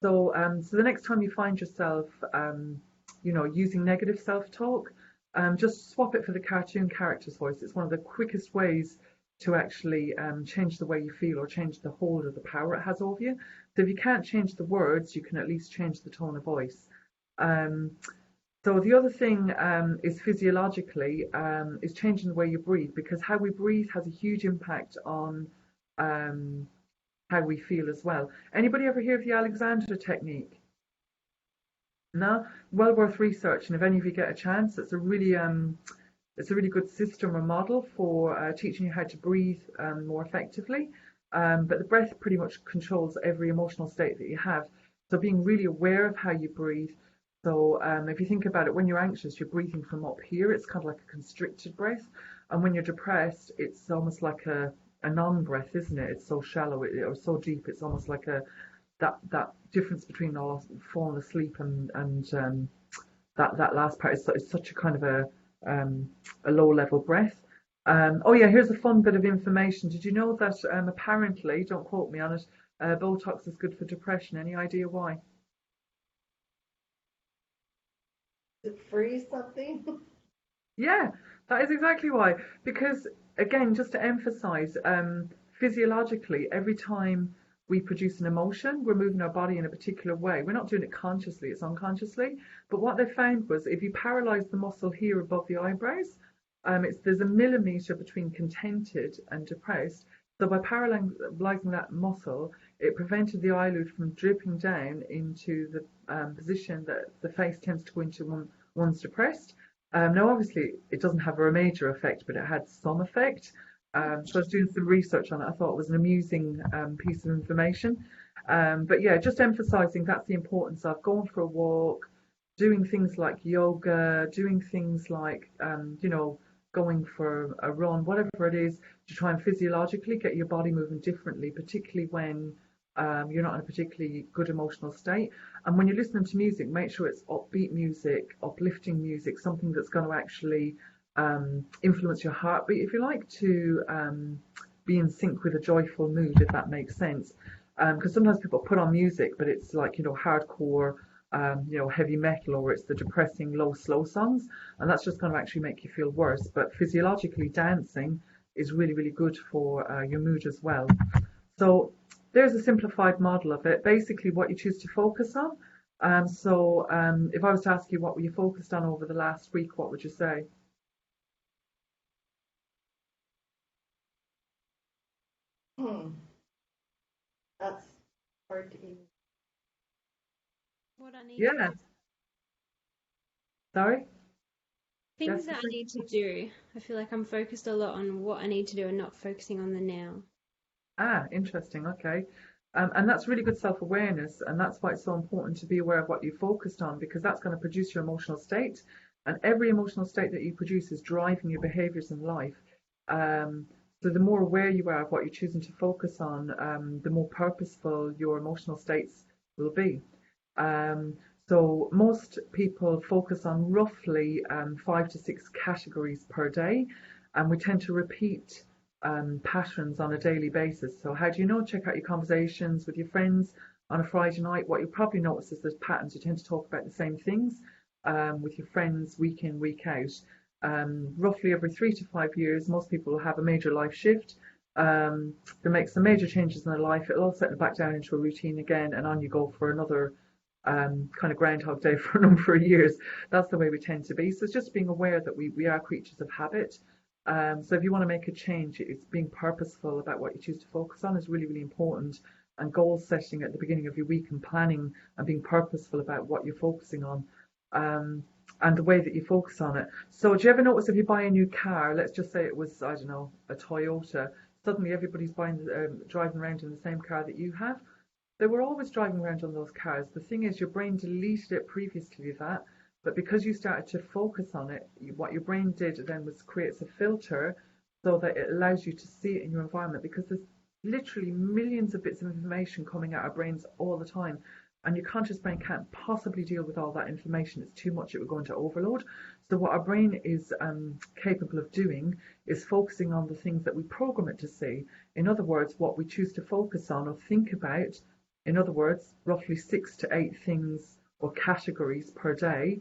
So the next time you find yourself, using negative self-talk, just swap it for the cartoon character's voice. It's one of the quickest ways to actually change the way you feel or change the hold or the power it has over you. So if you can't change the words, you can at least change the tone of voice. Um, so the other thing is physiologically is changing the way you breathe, because how we breathe has a huge impact on um, how we feel as well. Anybody ever hear of the Alexander technique? No? Well worth researching if any of you get a chance. It's a really good system or model for teaching you how to breathe more effectively. But the breath pretty much controls every emotional state that you have. So being really aware of how you breathe. So if you think about it, when you're anxious, you're breathing from up here. It's kind of like a constricted breath. And when you're depressed, it's almost like a non-breath, isn't it? It's so shallow or so deep. It's almost like that difference between falling asleep and that last part is such a kind of a low level breath. Oh yeah, here's a fun bit of information. Did you know that apparently, don't quote me on it, Botox is good for depression? Any idea why? It freeze something? Yeah, that is exactly why. Because again, just to emphasize, physiologically, every time we produce an emotion, we're moving our body in a particular way. We're not doing it consciously, it's unconsciously. But what they found was if you paralyze the muscle here above the eyebrows, there's a millimeter between contented and depressed. So by paralyzing that muscle, it prevented the eyelid from dripping down into the position that the face tends to go into when one's depressed. Now, obviously, it doesn't have a major effect, but it had some effect. So I was doing some research on it. I thought it was an amusing piece of information. But yeah, just emphasizing that's the importance of going for a walk, doing things like yoga, doing things like, going for a run, whatever it is, to try and physiologically get your body moving differently, particularly when you're not in a particularly good emotional state. And when you're listening to music, make sure it's upbeat music, uplifting music, something that's going to actually influence your heartbeat, if you like, to be in sync with a joyful mood, if that makes sense. Because sometimes people put on music, but it's like, hardcore, heavy metal, or it's the depressing, low, slow songs, and that's just going to actually make you feel worse. But physiologically, dancing is really, really good for your mood as well. So there's a simplified model of it. Basically, what you choose to focus on. If I was to ask you what were you focused on over the last week, what would you say? That's hard to even. What I need to Yeah, do. sorry? Things Yes, that I need to do. I feel like I'm focused a lot on what I need to do and not focusing on the now. Ah, interesting. Okay. And that's really good self-awareness, and that's why it's so important to be aware of what you focused on, because that's going to produce your emotional state, and every emotional state that you produce is driving your behaviors in life. Um, so the more aware you are of what you're choosing to focus on, the more purposeful your emotional states will be. Um, so most people focus on roughly 5 to 6 categories per day, and we tend to repeat patterns on a daily basis. So how do you know? Check out your conversations with your friends on a Friday night. What you'll probably notice is there's patterns. You tend to talk about the same things with your friends week in, week out. Roughly every 3 to 5 years, most people will have a major life shift. They make some major changes in their life. It'll all settle back down into a routine again, and on you go for another kind of groundhog day for a number of years. That's the way we tend to be. So it's just being aware that we are creatures of habit. So if you want to make a change, it's being purposeful about what you choose to focus on is really, really important. And goal setting at the beginning of your week and planning and being purposeful about what you're focusing on and the way that you focus on it. So do you ever notice if you buy a new car, let's just say it was, I don't know, a Toyota, suddenly everybody's driving around in the same car that you have? They were always driving around on those cars. The thing is, your brain deleted it previously that, but because you started to focus on it, what your brain did then was creates a filter so that it allows you to see it in your environment, because there's literally millions of bits of information coming out our brains all the time, and your conscious brain can't possibly deal with all that information. It's too much. It would go into overload. So what our brain is capable of doing is focusing on the things that we program it to see. In other words, what we choose to focus on or think about In other words, roughly 6 to 8 things or categories per day.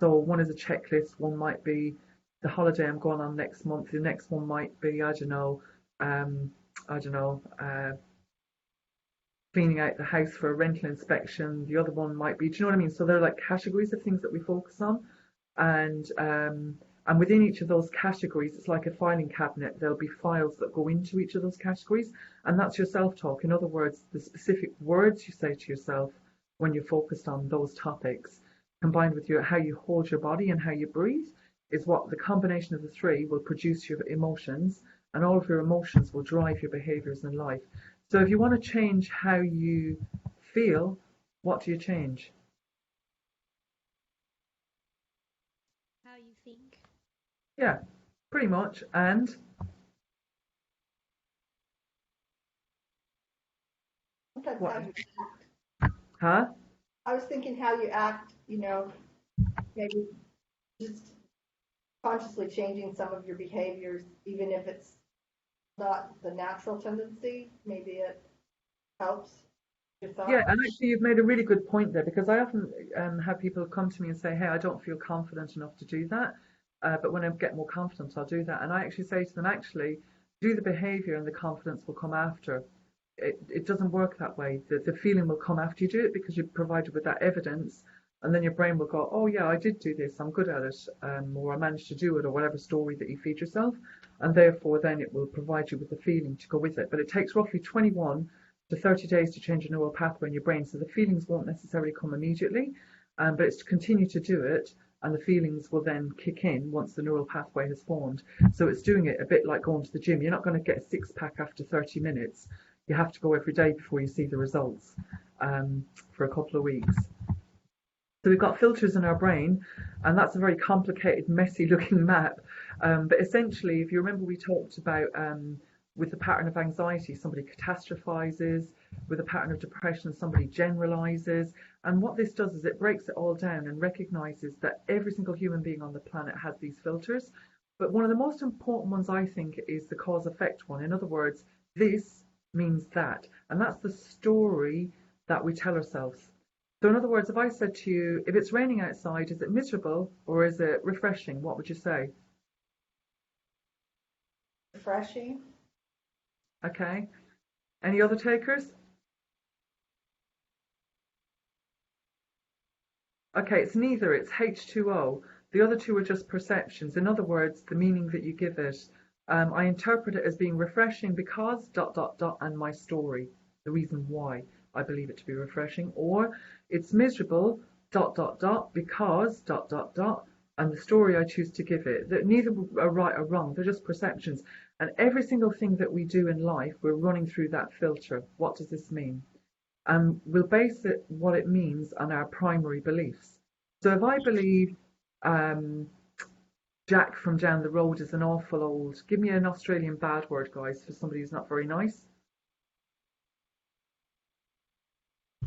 So one is a checklist, one might be the holiday I'm going on next month, the next one might be, um, I don't know, cleaning out the house for a rental inspection. The other one might be, do you know what I mean? So they're like categories of things that we focus on, and and within each of those categories, it's like a filing cabinet. There'll be files that go into each of those categories, and that's your self-talk. In other words, the specific words you say to yourself when you're focused on those topics, combined with how you hold your body and how you breathe, is what the combination of the three will produce your emotions, and all of your emotions will drive your behaviors in life. So if you want to change how you feel, what do you change? How you think. Yeah, pretty much. And Sometimes what? how you act. Huh? I was thinking how you act, maybe just consciously changing some of your behaviors, even if it's not the natural tendency, maybe it helps your Yeah, thoughts. and actually, you've made a really good point there, because I often have people come to me and say, "Hey, I don't feel confident enough to do that, but when I get more confident, I'll do that." And I actually say to them, "Actually, do the behavior, and the confidence will come after." It doesn't work that way. The feeling will come after you do it, because you're provided with that evidence, and then your brain will go, "Oh yeah, I did do this. I'm good at it, or I managed to do it," or whatever story that you feed yourself, and therefore then it will provide you with the feeling to go with it. But it takes roughly 21 to 30 days to change a neural pathway in your brain, so the feelings won't necessarily come immediately, but it's to continue to do it, and the feelings will then kick in once the neural pathway has formed. So it's doing it a bit like going to the gym. You're not going to get a six pack after 30 minutes. You have to go every day before you see the results, for a couple of weeks. So we've got filters in our brain, and that's a very complicated, messy looking map. But essentially, if you remember, we talked about, with the pattern of anxiety, somebody catastrophizes. With a pattern of depression, somebody generalizes. And what this does is it breaks it all down and recognizes that every single human being on the planet has these filters. But one of the most important ones, I think, is the cause effect one. In other words, this means that. And that's the story that we tell ourselves. So in other words, if I said to you, if it's raining outside, is it miserable or is it refreshing? What would you say? Refreshing. Okay. Any other takers? Okay, it's neither. It's H2O. The other two are just perceptions. In other words, the meaning that you give it. I interpret it as being refreshing because ... and my story, the reason why I believe it to be refreshing. Or it's miserable ... because ... and the story I choose to give it. That neither are right or wrong. They're just perceptions. And every single thing that we do in life, we're running through that filter. What does this mean? And we'll base it, what it means, on our primary beliefs. So if I believe Jack from down the road is an awful old, give me an Australian bad word, guys, for somebody who's not very nice.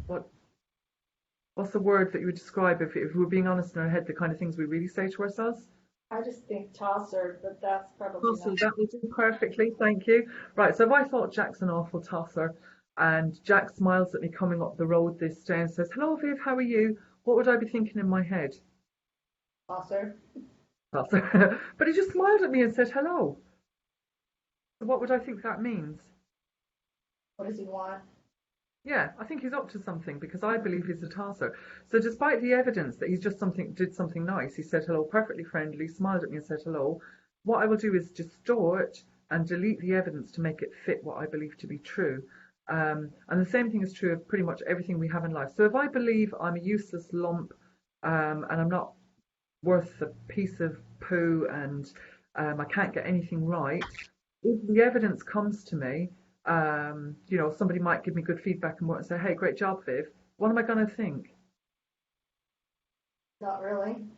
What's the word that you would describe, if we're being honest in our head, the kind of things we really say to ourselves? I just think tosser, but that's probably Tosser, not. that will do perfectly, thank you. Right, so if I thought Jack's an awful tosser, and Jack smiles at me coming up the road this day and says, "Hello Viv, how are you?" What would I be thinking in my head? Tosser. Tosser. But he just smiled at me and said hello. So what would I think that means? What does he want? Yeah, I think he's up to something, because I believe he's a tosser. So despite the evidence that he's just did something nice, he said hello, perfectly friendly, smiled at me and said hello, what I will do is distort and delete the evidence to make it fit what I believe to be true. And the same thing is true of pretty much everything we have in life. So if I believe I'm a useless lump, and I'm not worth a piece of poo, and I can't get anything right, if the evidence comes to me, somebody might give me good feedback and say, "Hey, great job, Viv." What am I going to think? Not really.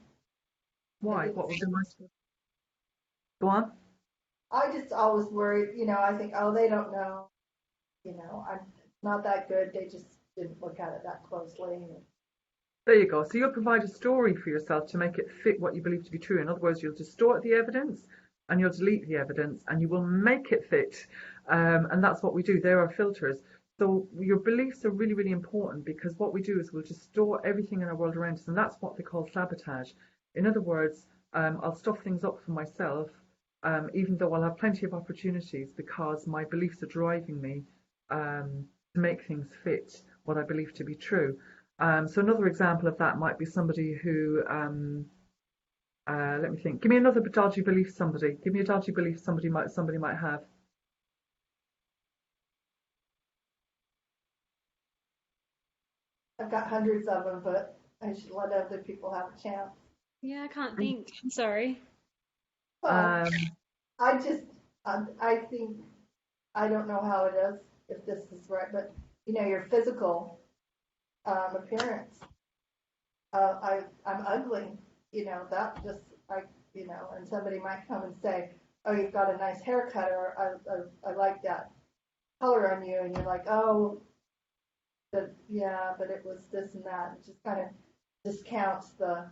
Why? What was the nice? Go on. I just always worry, I think, oh, they don't know, I'm not that good. They just didn't look at it that closely. There you go. So you'll provide a story for yourself to make it fit what you believe to be true. In other words, you'll distort the evidence and you'll delete the evidence and you will make it fit. And that's what we do. There are filters. So your beliefs are really, really important, because what we do is we'll just store everything in our world around us, and that's what they call sabotage. In other words, I'll stuff things up for myself, even though I'll have plenty of opportunities, because my beliefs are driving me to make things fit what I believe to be true. So another example of that might be somebody who, let me think. Give me another dodgy belief. Somebody, give me a dodgy belief somebody might have. I've got hundreds of them, but I should let other people have a chance. Yeah, I can't think. I'm sorry. Well, Um, I just, I think, I don't know how it is, if this is right, but your physical appearance. I'm ugly, that just, and somebody might come and say, oh, you've got a nice haircut, or I like that color on you, and you're like, oh, but yeah, but it was this and that. It just kind of discounts the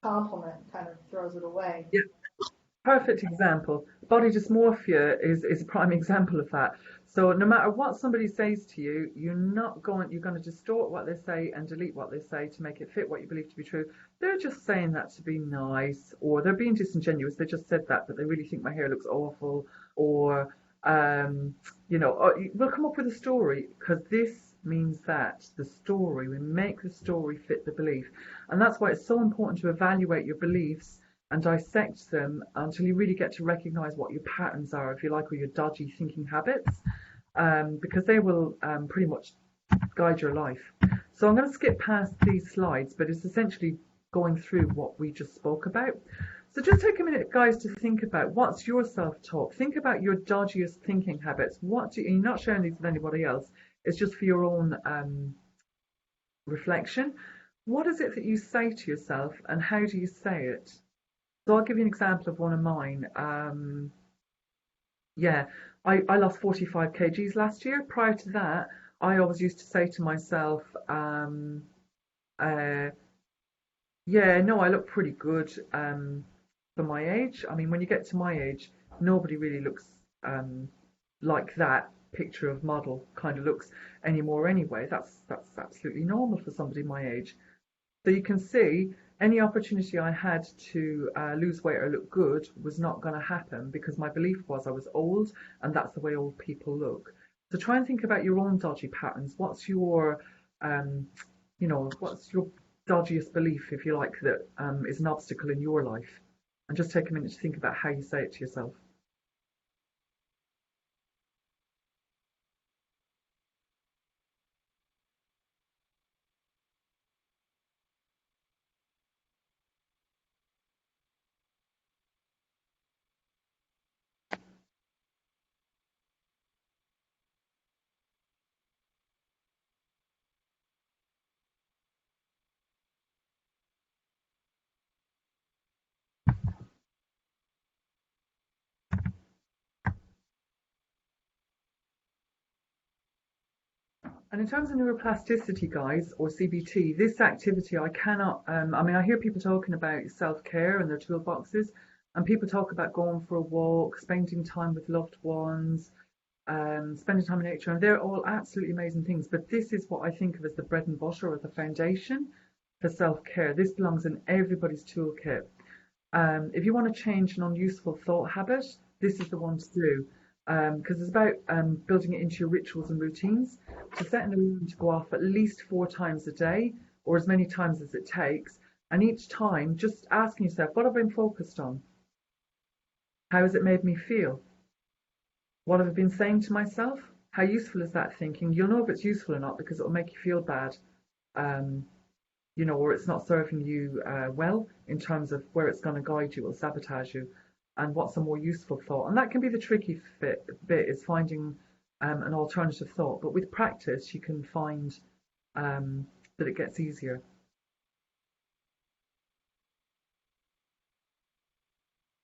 compliment, kind of throws it away. yeah, perfect example. Body dysmorphia is a prime example of that. So no matter what somebody says to you, you're going to distort what they say and delete what they say to make it fit what you believe to be true. They're just saying that to be nice, or they're being disingenuous. They just said that, but they really think my hair looks awful, or we'll come up with a story, because this means that the story, we make the story fit the belief. And that's why it's so important to evaluate your beliefs and dissect them until you really get to recognize what your patterns are, if you like, or your dodgy thinking habits, because they will pretty much guide your life. So I'm going to skip past these slides, but it's essentially going through what we just spoke about. So just take a minute, guys, to think about what's your self-talk. Think about your dodgiest thinking habits. You're not sharing these with anybody else. It's just for your own reflection. What is it that you say to yourself, and how do you say it? So I'll give you an example of one of mine. I lost 45 kgs last year. Prior to that, I always used to say to myself, I look pretty good for my age. I mean, when you get to my age, nobody really looks like that picture of model kind of looks anymore anyway. That's absolutely normal for somebody my age. So you can see any opportunity I had to lose weight or look good was not going to happen, because my belief was I was old, and that's the way old people look. So try and think about your own dodgy patterns. What's your dodgiest belief, if you like, that is an obstacle in your life? And just take a minute to think about how you say it to yourself. And in terms of neuroplasticity, guys, or CBT, this activity I cannot, I hear people talking about self-care and their toolboxes, and people talk about going for a walk, spending time with loved ones, spending time in nature, and they're all absolutely amazing things. But this is what I think of as the bread and butter, or the foundation for self-care. This belongs in everybody's toolkit. If you want to change an unuseful thought habit, this is the one to do, because it's about building it into your rituals and routines. So setting a alarm to go off at least 4 times a day, or as many times as it takes, and each time just asking yourself, what have I been focused on? How has it made me feel? What have I been saying to myself? How useful is that thinking? You'll know if it's useful or not, because it'll make you feel bad, or it's not serving you well in terms of where it's going to guide you or sabotage you, and what's a more useful thought. And that can be the tricky bit, is finding an alternative thought. But with practice, you can find that it gets easier.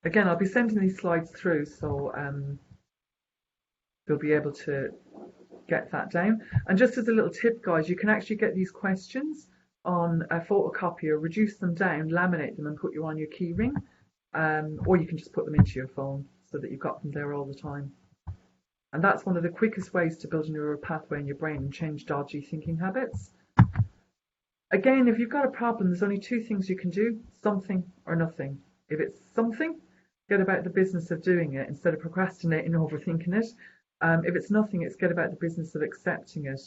Again, I'll be sending these slides through, so you'll be able to get that down. And just as a little tip, guys, you can actually get these questions on a photocopier, reduce them down, laminate them, and put you on your key ring, or you can just put them into your phone so that you've got them there all the time. And that's one of the quickest ways to build a neural pathway in your brain and change dodgy thinking habits. Again, if you've got a problem, there's only two things you can do, something or nothing. If it's something, get about the business of doing it instead of procrastinating and overthinking it. If it's nothing, it's get about the business of accepting it.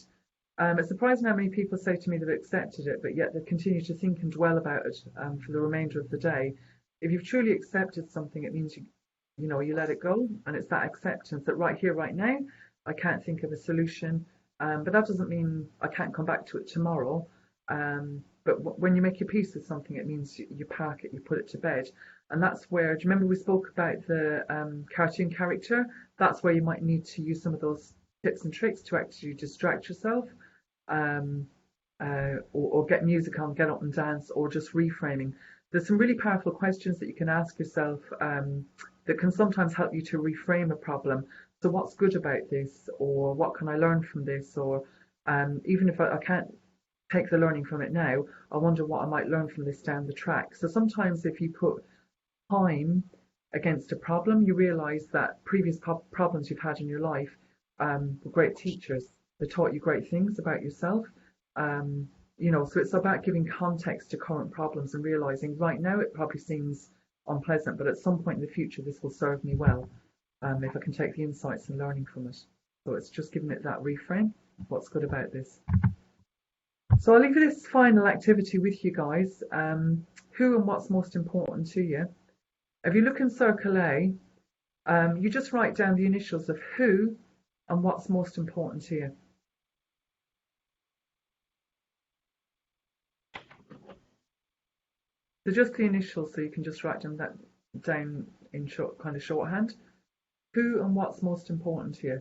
It's surprising how many people say to me they've accepted it, but yet they continue to think and dwell about it for the remainder of the day. If you've truly accepted something, it means you let it go, and it's that acceptance that right here, right now, I can't think of a solution, but that doesn't mean I can't come back to it tomorrow. But when you make your peace with something, it means you park it, you put it to bed, and that's where. Do you remember we spoke about the cartoon character? That's where you might need to use some of those tips and tricks to actually distract yourself, or get music on, get up and dance, or just reframing. There's some really powerful questions that you can ask yourself that can sometimes help you to reframe a problem. So what's good about this, or what can I learn from this, or even if I can't take the learning from it now, I wonder what I might learn from this down the track. So sometimes if you put time against a problem, you realise that previous problems you've had in your life were great teachers. They taught you great things about yourself. So it's about giving context to current problems and realising right now it probably seems unpleasant, but at some point in the future this will serve me well if I can take the insights and learning from it. So it's just giving it that reframe. What's good about this? So I'll leave this final activity with you guys. Who and what's most important to you? If you look in Circle A, you just write down the initials of who and what's most important to you. So just the initials, so you can just write them down in shorthand. Who and what's most important to you?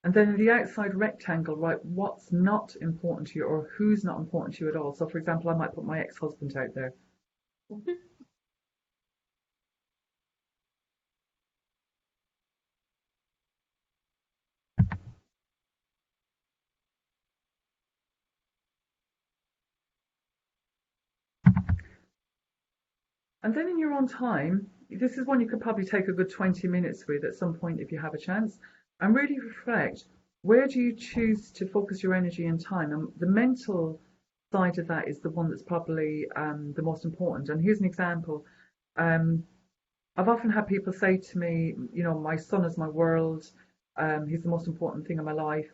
And then in the outside rectangle, write what's not important to you or who's not important to you at all. So for example, I might put my ex-husband out there. And then in your own time, this is one you could probably take a good 20 minutes with at some point if you have a chance, and really reflect, where do you choose to focus your energy and time? And the mental side of that is the one that's probably the most important. And here's an example. I've often had people say to me, my son is my world. He's the most important thing in my life.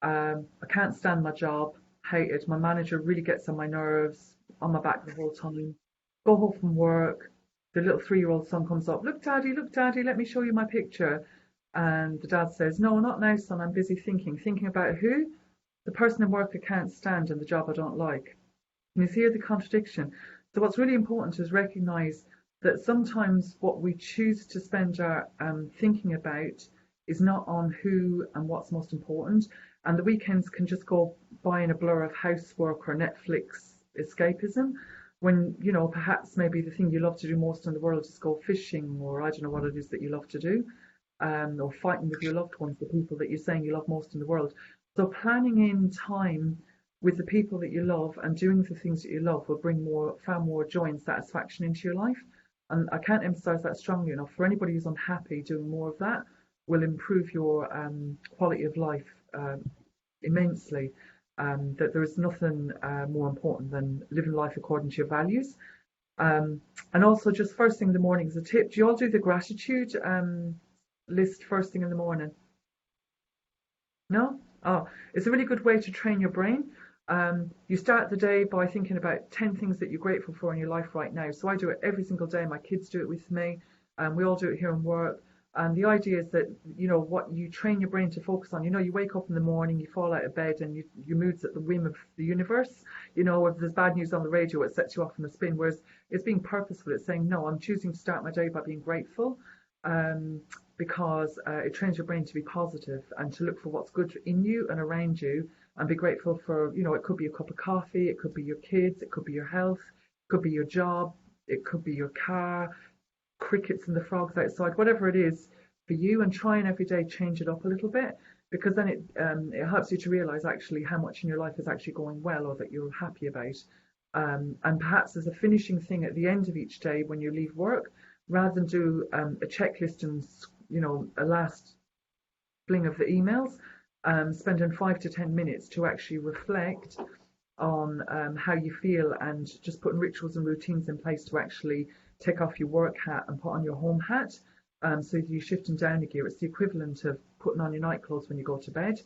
I can't stand my job, hate it. My manager really gets on my nerves, on my back the whole time. Go home from work, the little 3-year-old son comes up, look daddy, let me show you my picture. And the dad says, no, not now son, I'm busy thinking about who? The person in work I can't stand and the job I don't like. Can you see the contradiction? So what's really important is recognise that sometimes what we choose to spend our thinking about is not on who and what's most important, and the weekends can just go by in a blur of housework or Netflix escapism, when perhaps maybe the thing you love to do most in the world is go fishing, or I don't know what it is that you love to do, or fighting with your loved ones, the people that you're saying you love most in the world. So planning in time with the people that you love and doing the things that you love will bring far more joy and satisfaction into your life. And I can't emphasize that strongly enough. For anybody who's unhappy, doing more of that will improve your quality of life immensely. That there is nothing more important than living life according to your values. And also, just first thing in the morning as a tip, do you all do the gratitude list first thing in the morning? No? Oh, it's a really good way to train your brain. You start the day by thinking about 10 things that you're grateful for in your life right now. So I do it every single day. My kids do it with me. We all do it here in work. And the idea is that, what you train your brain to focus on, you wake up in the morning, you fall out of bed, and your mood's at the whim of the universe. If there's bad news on the radio, it sets you off in a spin. Whereas it's being purposeful. It's saying, no, I'm choosing to start my day by being grateful, because it trains your brain to be positive and to look for what's good in you and around you, and be grateful for, it could be a cup of coffee, it could be your kids, it could be your health, it could be your job, it could be your car, crickets and the frogs outside, whatever it is for you, and try and every day change it up a little bit, because then it helps you to realize actually how much in your life is actually going well, or that you're happy about. And perhaps as a finishing thing at the end of each day when you leave work, rather than do a checklist and a last fling of the emails, spending 5 to 10 minutes to actually reflect on how you feel, and just putting rituals and routines in place to actually take off your work hat and put on your home hat. So you're shifting down a gear. It's the equivalent of putting on your night clothes when you go to bed.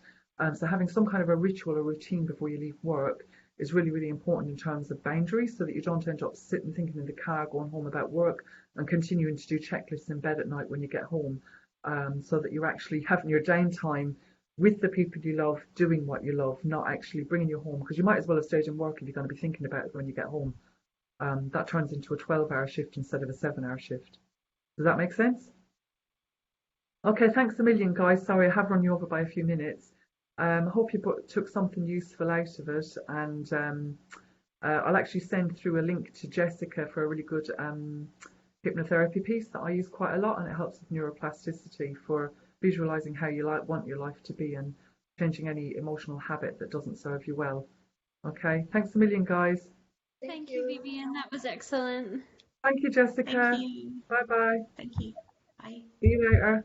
So having some kind of a ritual or routine before you leave work is really, really important in terms of boundaries, so that you don't end up sitting thinking in the car going home about work and continuing to do checklists in bed at night when you get home. So that you're actually having your downtime with the people you love, doing what you love, not actually bringing you home, because you might as well have stayed in work if you're going to be thinking about it when you get home. That turns into a 12-hour shift instead of a 7-hour shift. Does that make sense? Okay, thanks a million, guys. Sorry, I have run you over by a few minutes. I hope you took something useful out of it, and I'll actually send through a link to Jessica for a really good hypnotherapy piece that I use quite a lot, and it helps with neuroplasticity for visualizing how you want your life to be, and changing any emotional habit that doesn't serve you well. Okay, thanks a million, guys. Thank you, Vivian. That was excellent. Thank you, Jessica. Thank you. Bye bye. Thank you. Bye. See you later.